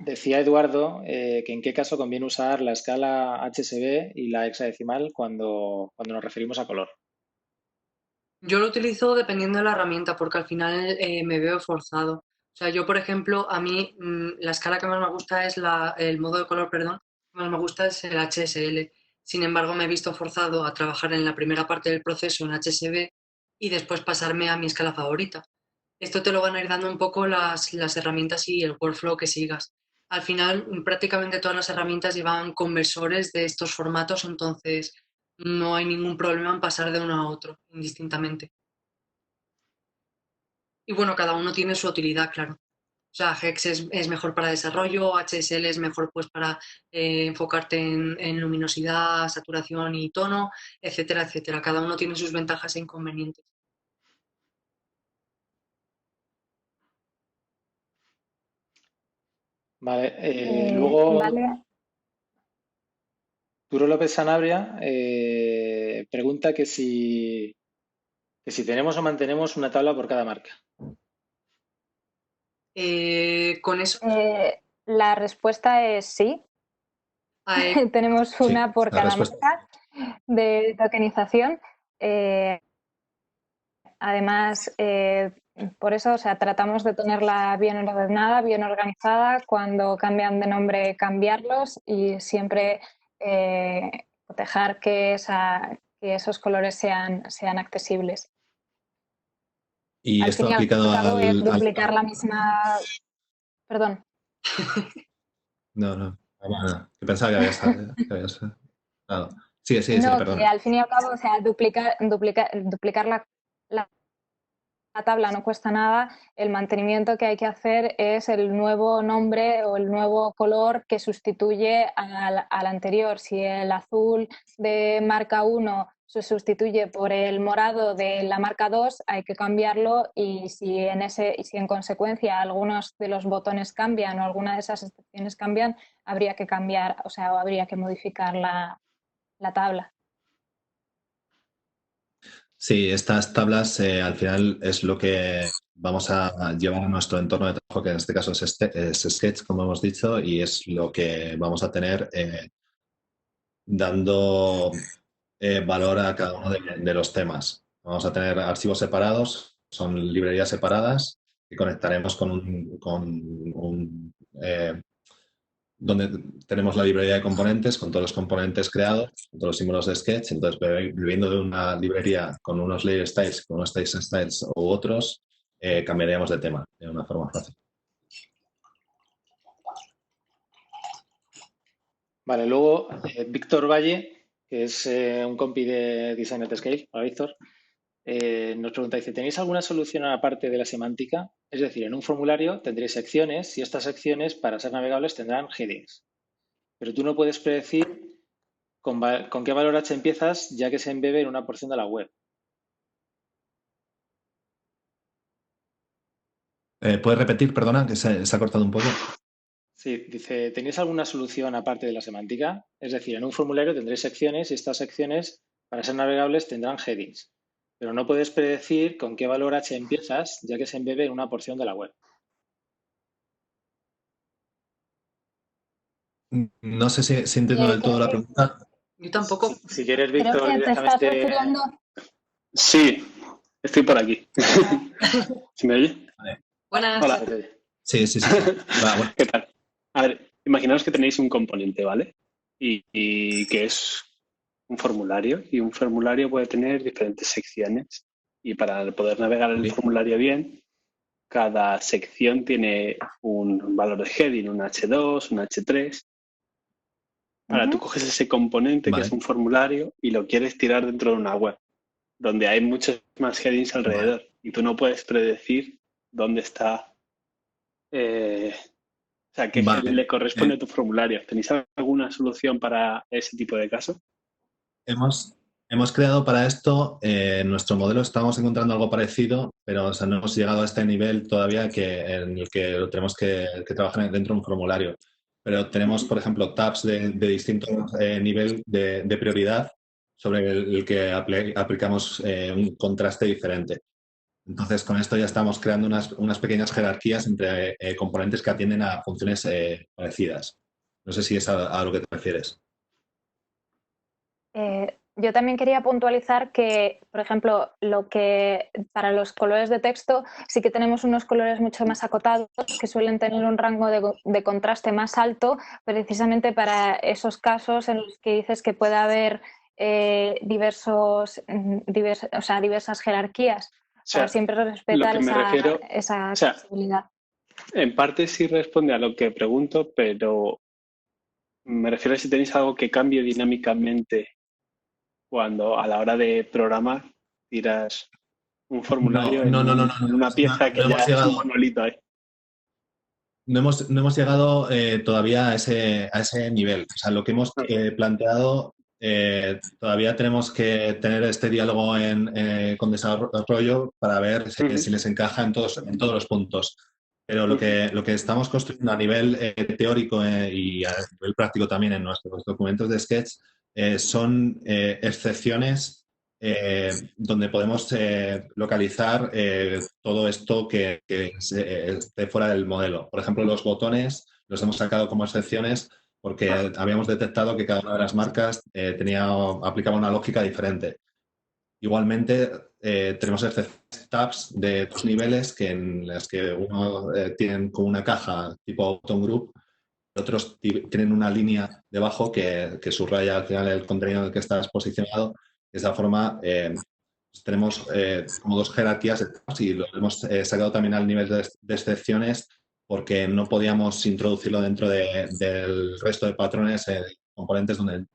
Decía Eduardo que en qué caso conviene usar la escala HSV y la hexadecimal cuando nos referimos a color. Yo lo utilizo dependiendo de la herramienta porque al final me veo forzado. O sea, yo, por ejemplo, a mí la escala que más me gusta es el modo de color, perdón, que más me gusta es el HSL. Sin embargo, me he visto forzado a trabajar en la primera parte del proceso en HSV y después pasarme a mi escala favorita. Esto te lo van a ir dando un poco las herramientas y el workflow que sigas. Al final, prácticamente todas las herramientas llevan conversores de estos formatos, entonces no hay ningún problema en pasar de uno a otro, indistintamente. Y bueno, cada uno tiene su utilidad, claro. O sea, Hex es mejor para desarrollo, HSL es mejor pues para enfocarte en luminosidad, saturación y tono, etcétera, etcétera. Cada uno tiene sus ventajas e inconvenientes. Vale, luego Vale. Duro López Sanabria pregunta que si tenemos o mantenemos una tabla por cada marca. Con eso, La respuesta es sí. Tenemos Sí, una por la cada respuesta. marca de tokenización. Además, por eso, o sea, tratamos de tenerla bien ordenada, bien organizada. Cuando cambian de nombre, cambiarlos y siempre dejar que esos colores sean accesibles. Y Al esto fin y al aplicado cabo es duplicar la misma... Perdón. No. Nada. Que pensaba que habías dado. Sí, No, que perdona. al fin y al cabo, o sea, duplicar la tabla no cuesta nada, el mantenimiento que hay que hacer es el nuevo nombre o el nuevo color que sustituye al anterior. Si el azul de marca 1 se sustituye por el morado de la marca 2, hay que cambiarlo y si en consecuencia algunos de los botones cambian o alguna de esas excepciones cambian, habría que cambiar, o sea, habría que modificar la tabla. Sí, estas tablas al final es lo que vamos a llevar a nuestro entorno de trabajo, que en este caso es Sketch, como hemos dicho, y es lo que vamos a tener dando valor a cada uno de los temas. Vamos a tener archivos separados, son librerías separadas que conectaremos donde tenemos la librería de componentes con todos los componentes creados, con todos los símbolos de Sketch. Entonces, viviendo de una librería con unos layer styles, con unos text styles u otros, cambiaríamos de tema de una forma fácil. Vale, luego Víctor Valle, que es un compi de Design at Scale, hola Víctor, nos pregunta, dice, ¿tenéis alguna solución aparte de la semántica? Es decir, en un formulario tendréis secciones y estas secciones, para ser navegables, tendrán headings. Pero tú no puedes predecir con qué valor H empiezas, ya que se embebe en una porción de la web. ¿Puedes repetir, perdona, que se ha cortado un poco? Sí, dice, ¿tenéis alguna solución aparte de la semántica? Es decir, en un formulario tendréis secciones y estas secciones, para ser navegables, tendrán headings. Pero no puedes predecir con qué valor H empiezas, ya que se embebe en una porción de la web. No sé si entiendo del todo la pregunta. yo tampoco. Si quieres, Creo Víctor, que te estás directamente... refiriendo... Sí, estoy por aquí. ¿Se me oye? Vale. Buenas. Hola. Sí. Va, bueno. ¿Qué tal? A ver, imaginaos que tenéis un componente, ¿vale? Y que es un formulario, y un formulario puede tener diferentes secciones. Y para poder navegar el formulario bien, cada sección tiene un valor de heading, un H2, un H3. Ahora tú coges ese componente que es un formulario y lo quieres tirar dentro de una web, donde hay muchos más headings alrededor. Y tú no puedes predecir dónde está... o sea, qué heading le corresponde a tu formulario. ¿Tenéis alguna solución para ese tipo de caso? Hemos Hemos creado para esto, en nuestro modelo estamos encontrando algo parecido, pero o sea, no hemos llegado a este nivel todavía en el que lo tenemos que trabajar dentro de un formulario. Pero tenemos, por ejemplo, tabs de distinto nivel de prioridad sobre el que aplicamos un contraste diferente. Entonces, con esto ya estamos creando unas pequeñas jerarquías entre componentes que atienden a funciones parecidas. No sé si es a lo que te refieres. Yo también quería puntualizar que, por ejemplo, para los colores de texto sí que tenemos unos colores mucho más acotados que suelen tener un rango de contraste más alto, precisamente para esos casos en los que dices que puede haber diversas jerarquías, para siempre respetar esa accesibilidad. En parte sí responde a lo que pregunto, pero me refiero a si tenéis algo que cambie dinámicamente cuando a la hora de programar tiras un formulario en una pieza que ya es un monolito ahí. No hemos llegado todavía a ese nivel. O sea, lo que hemos planteado, todavía tenemos que tener este diálogo con desarrollo para ver si les encaja en todos los puntos. Pero lo que estamos construyendo a nivel teórico y a nivel práctico también en nuestros documentos de Sketch son excepciones donde podemos localizar todo esto que esté fuera del modelo. Por ejemplo, los botones los hemos sacado como excepciones porque habíamos detectado que cada una de las marcas aplicaba una lógica diferente. Igualmente, tenemos tabs de dos niveles en las que uno tienen como una caja tipo button group, otros tienen una línea debajo que subraya al final el contenido en el que estás posicionado. De esa forma, tenemos como dos jerarquías de tabs y lo hemos sacado también al nivel de excepciones porque no podíamos introducirlo dentro del resto de patrones, componentes donde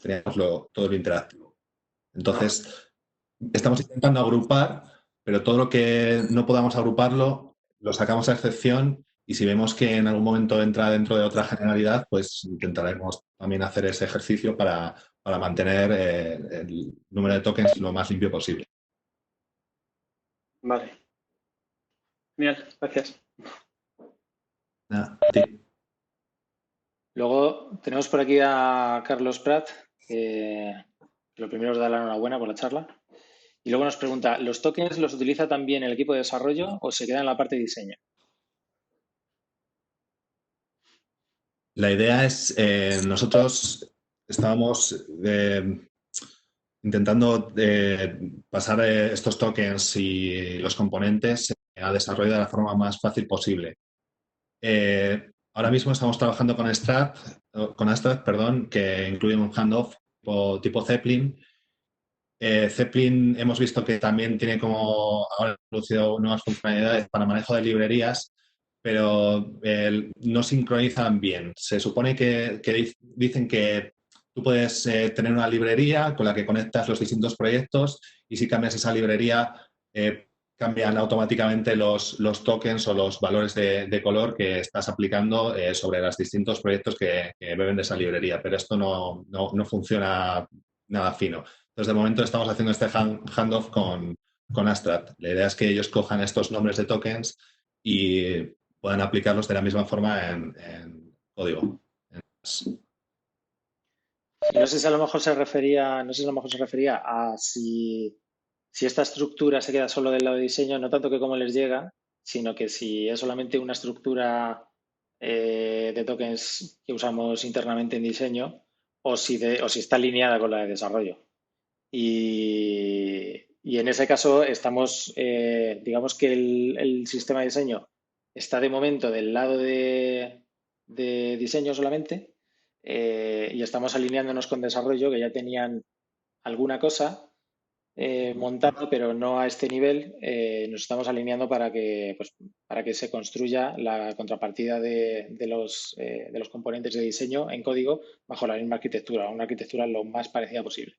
teníamos todo lo interactivo. Entonces, estamos intentando agrupar, pero todo lo que no podamos agruparlo lo sacamos a excepción y si vemos que en algún momento entra dentro de otra generalidad, pues intentaremos también hacer ese ejercicio para mantener el número de tokens lo más limpio posible. Vale. Genial, gracias. A ti. Luego tenemos por aquí a Carlos Prat, que lo primero es dar la enhorabuena por la charla. Y luego nos pregunta, ¿los tokens los utiliza también el equipo de desarrollo o se queda en la parte de diseño? La idea es, nosotros estábamos intentando pasar estos tokens y los componentes a desarrollo de la forma más fácil posible. Ahora mismo estamos trabajando con Abstract, que incluye un handoff tipo Zeppelin. Zeppelin hemos visto que también tiene ahora introducido nuevas funcionalidades para manejo de librerías, pero no sincronizan bien. Se supone que dicen que tú puedes tener una librería con la que conectas los distintos proyectos y si cambias esa librería cambian automáticamente los tokens o los valores de color que estás aplicando sobre los distintos proyectos que beben de esa librería, pero esto no funciona nada fino. Entonces, de momento estamos haciendo este handoff con Abstract. La idea es que ellos cojan estos nombres de tokens y puedan aplicarlos de la misma forma en código. No sé si a lo mejor se refería a si esta estructura se queda solo del lado de diseño, no tanto que cómo les llega, sino que si es solamente una estructura de tokens que usamos internamente en diseño o si está alineada con la de desarrollo. Y en ese caso estamos, digamos que el sistema de diseño está de momento del lado de diseño solamente y estamos alineándonos con desarrollo, que ya tenían alguna cosa montada, pero no a este nivel. Nos estamos alineando para que se construya la contrapartida de los componentes de diseño en código bajo la misma arquitectura, una arquitectura lo más parecida posible.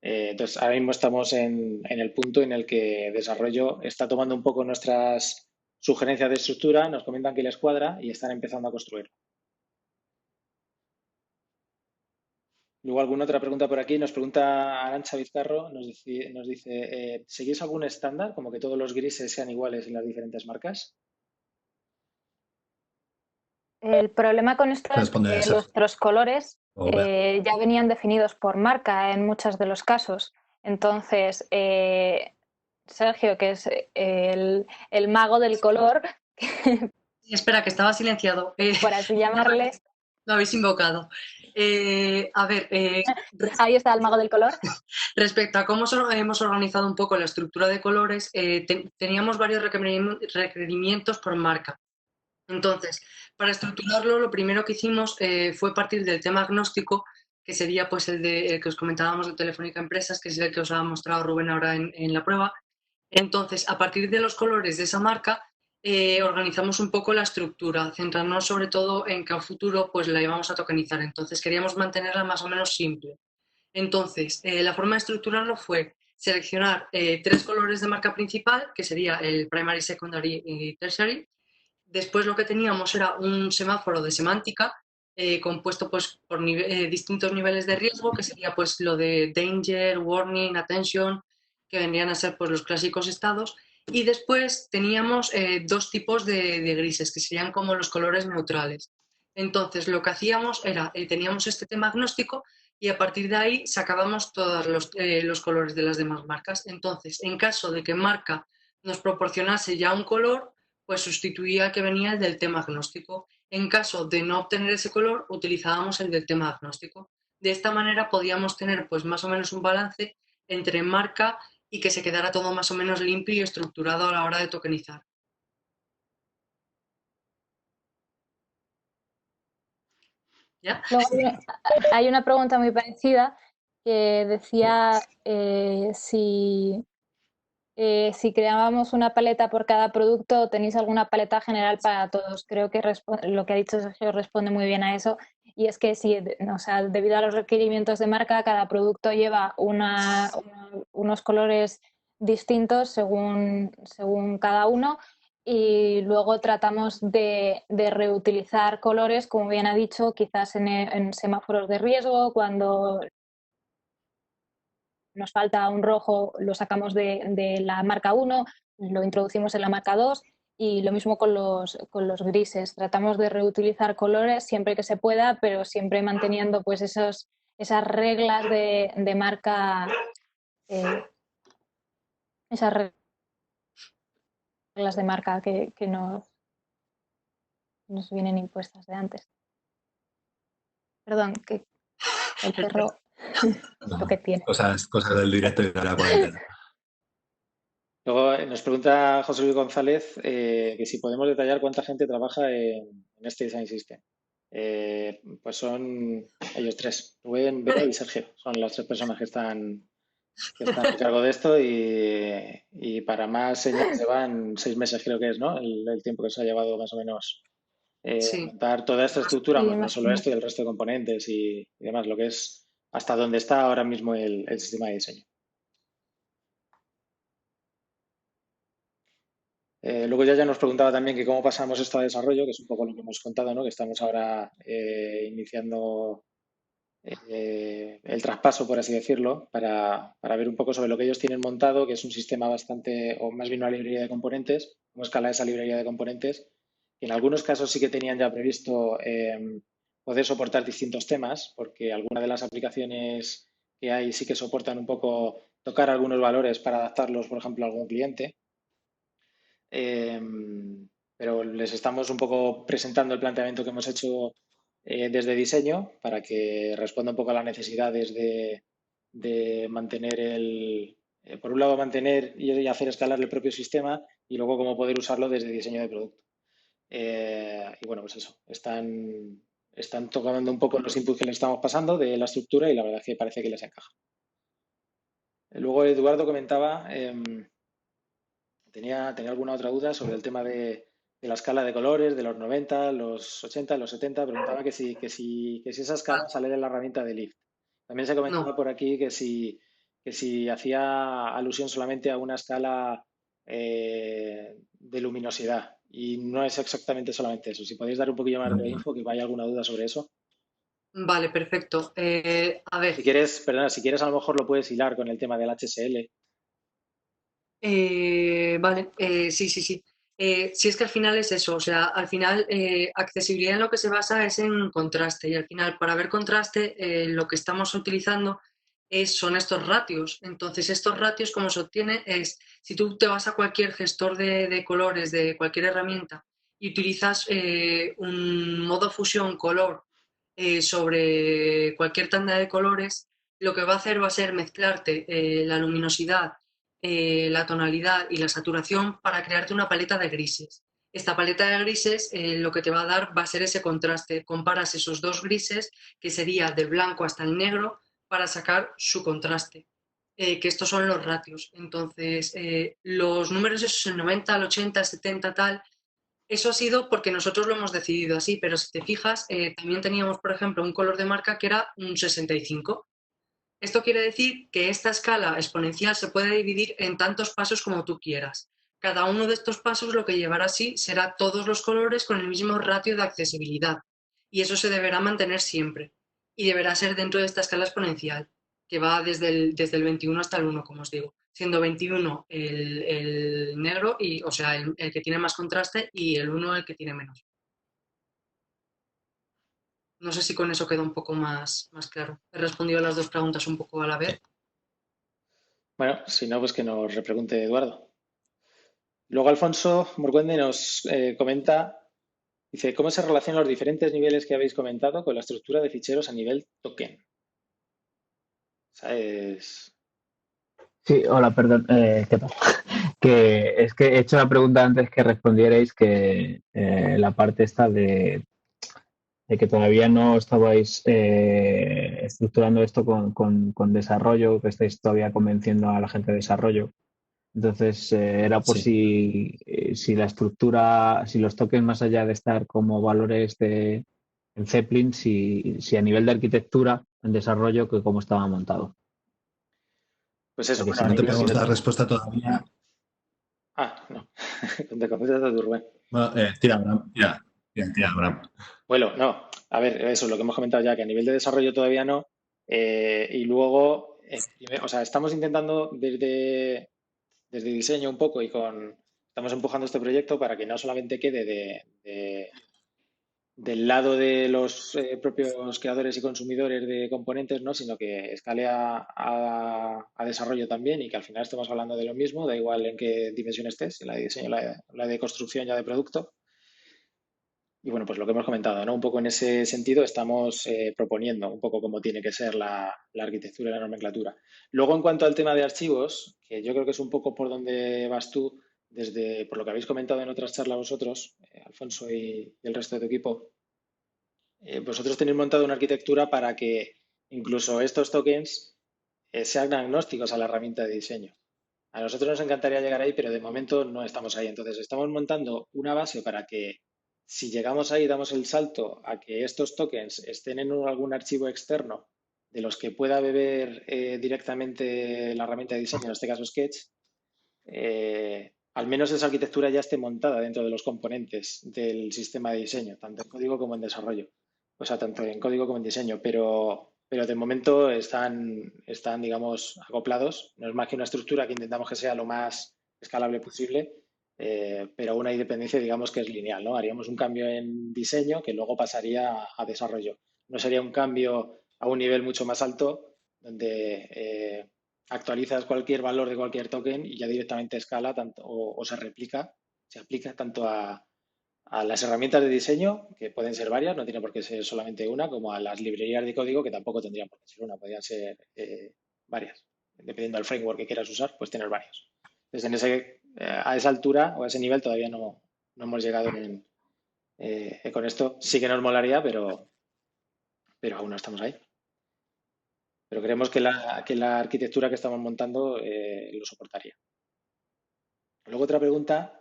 Entonces, ahora mismo estamos en el punto en el que desarrollo está tomando un poco nuestras sugerencias de estructura, nos comentan que les cuadra y están empezando a construir. Luego alguna otra pregunta por aquí. Nos pregunta Arantxa Vizcarro, nos dice, ¿seguís algún estándar, como que todos los grises sean iguales en las diferentes marcas? El problema con esto es Responde que Sergio. nuestros colores O Bea. ya venían definidos por marca en muchos de los casos. Entonces, Sergio, que es el mago del color, Sí, espera, que estaba silenciado. por así llamarle, Lo habéis invocado. A ver, ahí está el mago del color. respecto a cómo hemos organizado un poco la estructura de colores, teníamos varios requerimientos por marca. Entonces, para estructurarlo, lo primero que hicimos fue partir del tema agnóstico, que sería pues el que os comentábamos de Telefónica Empresas, que es el que os ha mostrado Rubén ahora en la prueba. Entonces, a partir de los colores de esa marca, organizamos un poco la estructura, centrarnos sobre todo en que a futuro pues la íbamos a tokenizar. Entonces, queríamos mantenerla más o menos simple. Entonces, la forma de estructurarlo fue seleccionar 3 colores de marca principal, que sería el primary, secondary y tertiary. Después lo que teníamos era un semáforo de semántica compuesto pues, por distintos niveles de riesgo, que sería pues, lo de danger, warning, attention, que vendrían a ser pues, los clásicos estados. Y después teníamos 2 tipos de grises, que serían como los colores neutrales. Entonces, lo que hacíamos era, teníamos este tema agnóstico y a partir de ahí sacábamos todos los colores de las demás marcas. Entonces, en caso de que marca nos proporcionase ya un color, pues sustituía el que venía el del tema agnóstico. En caso de no obtener ese color, utilizábamos el del tema agnóstico. De esta manera podíamos tener pues más o menos un balance entre marca y que se quedara todo más o menos limpio y estructurado a la hora de tokenizar. ¿Ya? Luego hay una pregunta muy parecida que decía si creábamos una paleta por cada producto o tenéis alguna paleta general para todos. Creo que lo que ha dicho Sergio responde muy bien a eso. Y es que sí, o sea, debido a los requerimientos de marca, cada producto lleva unos colores distintos según cada uno. Y luego tratamos de reutilizar colores, como bien ha dicho, quizás en semáforos de riesgo, cuando nos falta un rojo, lo sacamos de la marca 1, lo introducimos en la marca 2 y lo mismo con los grises. Tratamos de reutilizar colores siempre que se pueda, pero siempre manteniendo pues esas reglas de marca, esas reglas de marca que nos vienen impuestas de antes. Perdón, que el perro lo que tiene. Cosas del directo y de la cuarentena. Luego nos pregunta José Luis González que si podemos detallar cuánta gente trabaja en este Design System. Pues son ellos 3, Rubén, Bea y Sergio. Son las 3 personas que están a cargo de esto y para más señas llevan 6 meses, creo que es, ¿no? El tiempo que se ha llevado más o menos Sí. montar toda esta estructura, Sí, no más solo esto y el resto de componentes y demás, lo que es hasta donde está ahora mismo el sistema de diseño. Luego ya nos preguntaba también que cómo pasamos esto a desarrollo, que es un poco lo que hemos contado, ¿no? Que estamos ahora iniciando el traspaso, por así decirlo, para ver un poco sobre lo que ellos tienen montado, que es un sistema bastante, o más bien una librería de componentes, cómo escala esa librería de componentes. En algunos casos sí que tenían ya previsto poder soportar distintos temas, porque algunas de las aplicaciones que hay sí que soportan un poco tocar algunos valores para adaptarlos, por ejemplo, a algún cliente. Pero les estamos un poco presentando el planteamiento que hemos hecho desde diseño para que responda un poco a las necesidades de mantener por un lado, mantener y hacer escalar el propio sistema y luego cómo poder usarlo desde diseño de producto. Y bueno, pues eso, están tocando un poco los inputs que les estamos pasando de la estructura y la verdad es que parece que les encaja. Luego Eduardo comentaba tenía alguna otra duda sobre el tema de la escala de colores, de los 90, los 80, los 70. Preguntaba que si esa escala sale de la herramienta de Lift. También se comentaba No. por aquí que si hacía alusión solamente a una escala de luminosidad. Y no es exactamente solamente eso. Si podéis dar un poquillo más de info, que vaya alguna duda sobre eso. Vale, perfecto. A ver, Si quieres, perdona, si quieres a lo mejor lo puedes hilar con el tema del HSL. vale, sí, sí, sí. Sí, es que al final es eso, o sea, al final accesibilidad en lo que se basa es en contraste y al final para ver contraste lo que estamos utilizando son estos ratios. Entonces, estos ratios como se obtiene es, si tú te vas a cualquier gestor de colores de cualquier herramienta y utilizas un modo fusión color sobre cualquier tanda de colores, lo que va a hacer va a ser mezclarte la luminosidad, la tonalidad y la saturación para crearte una paleta de grises. Esta paleta de grises lo que te va a dar va a ser ese contraste. Comparas esos dos grises, que sería del blanco hasta el negro, para sacar su contraste. Que estos son los ratios. Entonces, los números esos, el 90, el 80, el 70, tal, eso ha sido porque nosotros lo hemos decidido así, pero si te fijas, también teníamos, por ejemplo, un color de marca que era un 65. Esto quiere decir que esta escala exponencial se puede dividir en tantos pasos como tú quieras. Cada uno de estos pasos lo que llevará así será todos los colores con el mismo ratio de accesibilidad. Y eso se deberá mantener siempre. Y deberá ser dentro de esta escala exponencial, que va desde el 21 hasta el 1, como os digo. Siendo 21 el negro, y, o sea, el que tiene más contraste, y el 1 el que tiene menos. No sé si con eso queda un poco más claro. He respondido a las dos preguntas un poco a la vez. Bueno, si no, pues que nos repregunte Eduardo. Luego Alfonso Morcuende nos comenta, dice, ¿cómo se relacionan los diferentes niveles que habéis comentado con la estructura de ficheros a nivel token? ¿Sabes? Sí, hola, perdón, ¿qué tal? Que es que he hecho la pregunta antes que respondierais que la parte esta de que todavía no estabais estructurando esto con desarrollo, que estáis todavía convenciendo a la gente de desarrollo. Entonces, era por Sí. si la estructura, si los tokens más allá de estar como valores en Zeppelin, si a nivel de arquitectura, en desarrollo, que cómo estaba montado. Pues eso, Que bueno, si a No te nivel podemos dar respuesta todavía. Ah, no. Te contestas a tu Rubén. Bueno, tira, Abraham. Tira, Abraham. Bueno, no. A ver, eso es lo que hemos comentado ya, que a nivel de desarrollo todavía no. Y luego, o sea, estamos intentando desde diseño un poco estamos empujando este proyecto para que no solamente quede del lado de los propios creadores y consumidores de componentes, ¿no? Sino que escale a desarrollo también y que al final estemos hablando de lo mismo, da igual en qué dimensión estés, en la de diseño, la de construcción ya de producto. Y bueno, pues lo que hemos comentado, ¿no? Un poco en ese sentido estamos proponiendo un poco cómo tiene que ser la arquitectura y la nomenclatura. Luego, en cuanto al tema de archivos, que yo creo que es un poco por donde vas tú, por lo que habéis comentado en otras charlas vosotros, Alfonso y el resto de tu equipo, vosotros tenéis montado una arquitectura para que incluso estos tokens sean agnósticos a la herramienta de diseño. A nosotros nos encantaría llegar ahí, pero de momento no estamos ahí. Entonces, estamos montando una base para que si llegamos ahí, damos el salto a que estos tokens estén en algún archivo externo de los que pueda beber directamente la herramienta de diseño, en este caso Sketch, al menos esa arquitectura ya esté montada dentro de los componentes del sistema de diseño, tanto en código como en desarrollo. O sea, tanto en código como en diseño, pero de momento están, digamos, acoplados. No es más que una estructura que intentamos que sea lo más escalable posible, pero aún hay dependencia, digamos, que es lineal, ¿no? Haríamos un cambio en diseño que luego pasaría a desarrollo. No sería un cambio a un nivel mucho más alto, donde actualizas cualquier valor de cualquier token y ya directamente escala tanto, o se aplica tanto a las herramientas de diseño, que pueden ser varias, no tiene por qué ser solamente una, como a las librerías de código, que tampoco tendrían por qué ser una, podrían ser varias. Dependiendo del framework que quieras usar, pues tener varios. Entonces, a esa altura o a ese nivel todavía no hemos llegado con esto. Sí que nos molaría, pero aún no estamos ahí. Pero creemos que la arquitectura que estamos montando lo soportaría. Luego otra pregunta,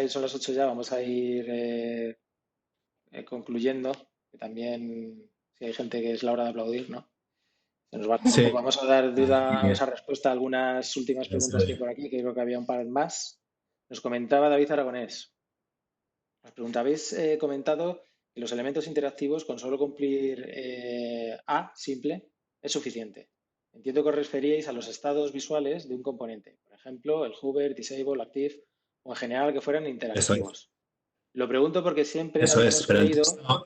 son las 8 ya, vamos a ir concluyendo, que también si hay gente que es la hora de aplaudir, ¿no? Se nos va el tiempo. Sí. Vamos a dar duda, Bien. esa respuesta a algunas últimas Eso preguntas que hay es. por aquí, que creo que había un par más. Nos comentaba David Aragonés. Nos pregunta, habéis comentado que los elementos interactivos con solo cumplir A simple es suficiente. Entiendo que os referíais a los estados visuales de un componente, por ejemplo, el hover, disable, active o en general que fueran interactivos. Lo pregunto porque siempre habíamos creído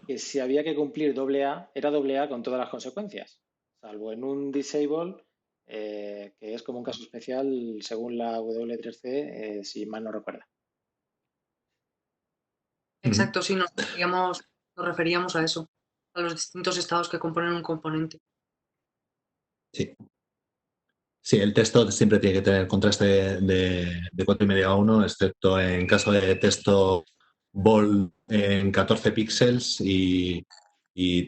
que si había que cumplir AA, era AA con todas las consecuencias, salvo en un disable, que es como un caso especial según la W3C, si mal no recuerda. Exacto, sí, nos referíamos a eso, a los distintos estados que componen un componente. Sí. Sí, el texto siempre tiene que tener contraste de 4,5 a 1, excepto en caso de texto bold en 14 píxeles y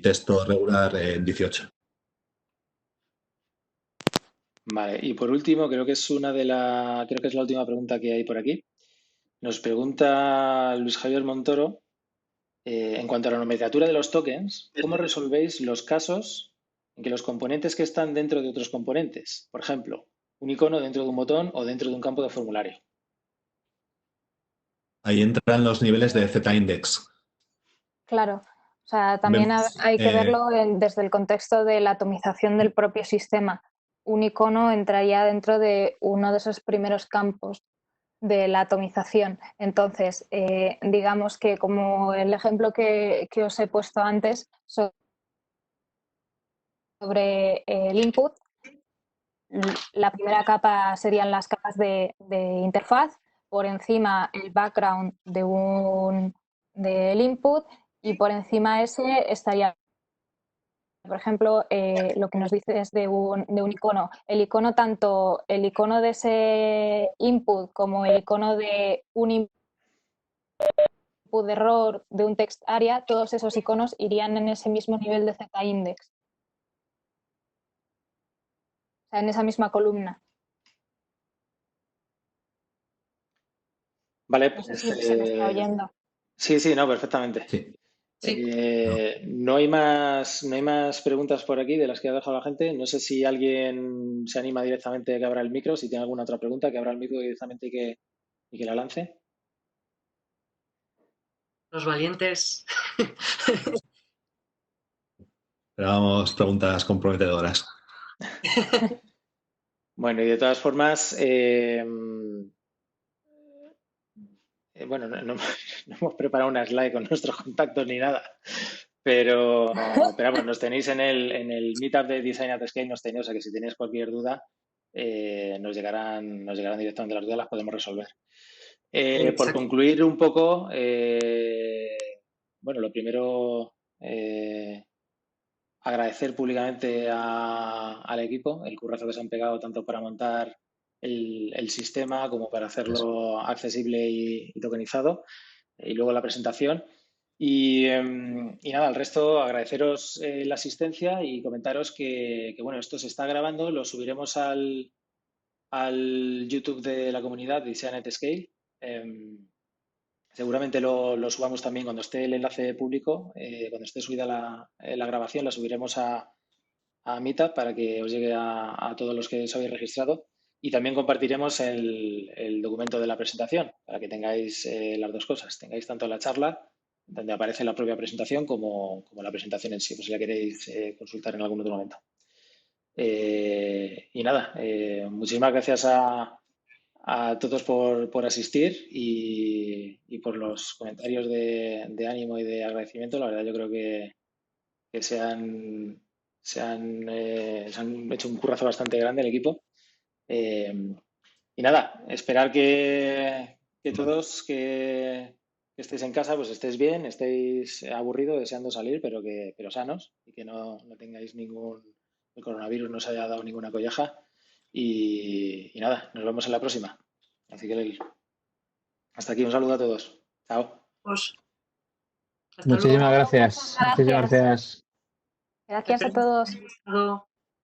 texto regular en 18. Vale, y por último, creo que es la última pregunta que hay por aquí. Nos pregunta Luis Javier Montoro, en cuanto a la nomenclatura de los tokens, ¿cómo resolvéis los casos en que los componentes que están dentro de otros componentes? Por ejemplo, un icono dentro de un botón o dentro de un campo de formulario. Ahí entran los niveles de Z-index. Claro, o sea, también hay que verlo desde el contexto de la atomización del propio sistema. Un icono entraría dentro de uno de esos primeros campos de la atomización. Entonces, digamos que como el ejemplo que os he puesto antes sobre el input, la primera capa serían las capas de interfaz, por encima el background del input y por encima ese estaría, por ejemplo, lo que nos dice es de un icono. El icono, tanto el icono de ese input como el icono de un input de error de un text area, todos esos iconos irían en ese mismo nivel de Z-index. O sea, en esa misma columna. Vale, No sé pues, si se me está oyendo. Sí, no, perfectamente. Sí. No hay más preguntas por aquí de las que ha dejado la gente. No sé si alguien se anima directamente a que abra el micro, si tiene alguna otra pregunta, que abra el micro directamente y que la lance. Los valientes. Esperábamos preguntas comprometedoras. Bueno, y de todas formas, bueno, no hemos preparado una slide con nuestros contactos ni nada, pero vamos, nos tenéis en el meetup de Design at Scale, nos tenéis, o sea que si tenéis cualquier duda, nos llegarán directamente las dudas, las podemos resolver. Por concluir un poco, bueno, lo primero, agradecer públicamente al equipo el currazo que se han pegado tanto para montar el sistema como para hacerlo accesible y tokenizado, y luego la presentación. Y nada, al resto agradeceros la asistencia y comentaros que, bueno, esto se está grabando, lo subiremos al YouTube de la comunidad de Design at Scale. Seguramente lo subamos también cuando esté el enlace público, cuando esté subida la grabación, la subiremos a Meetup para que os llegue a todos los que os habéis registrado. Y también compartiremos el documento de la presentación para que tengáis las dos cosas. Tengáis tanto la charla, donde aparece la propia presentación, como la presentación en sí, pues si la queréis consultar en algún otro momento. Y nada, muchísimas gracias a todos por asistir y por los comentarios de ánimo y de agradecimiento. La verdad, yo creo que se han hecho un currazo bastante grande el equipo. Y nada, esperar que todos que estéis en casa, pues estéis bien, estéis aburridos, deseando salir, pero sanos y que no tengáis el coronavirus no os haya dado ninguna colleja. Y nada, nos vemos en la próxima. Así que hasta aquí, un saludo a todos. Chao. Pues, Muchísimas gracias. Muchísimas gracias. Gracias a todos.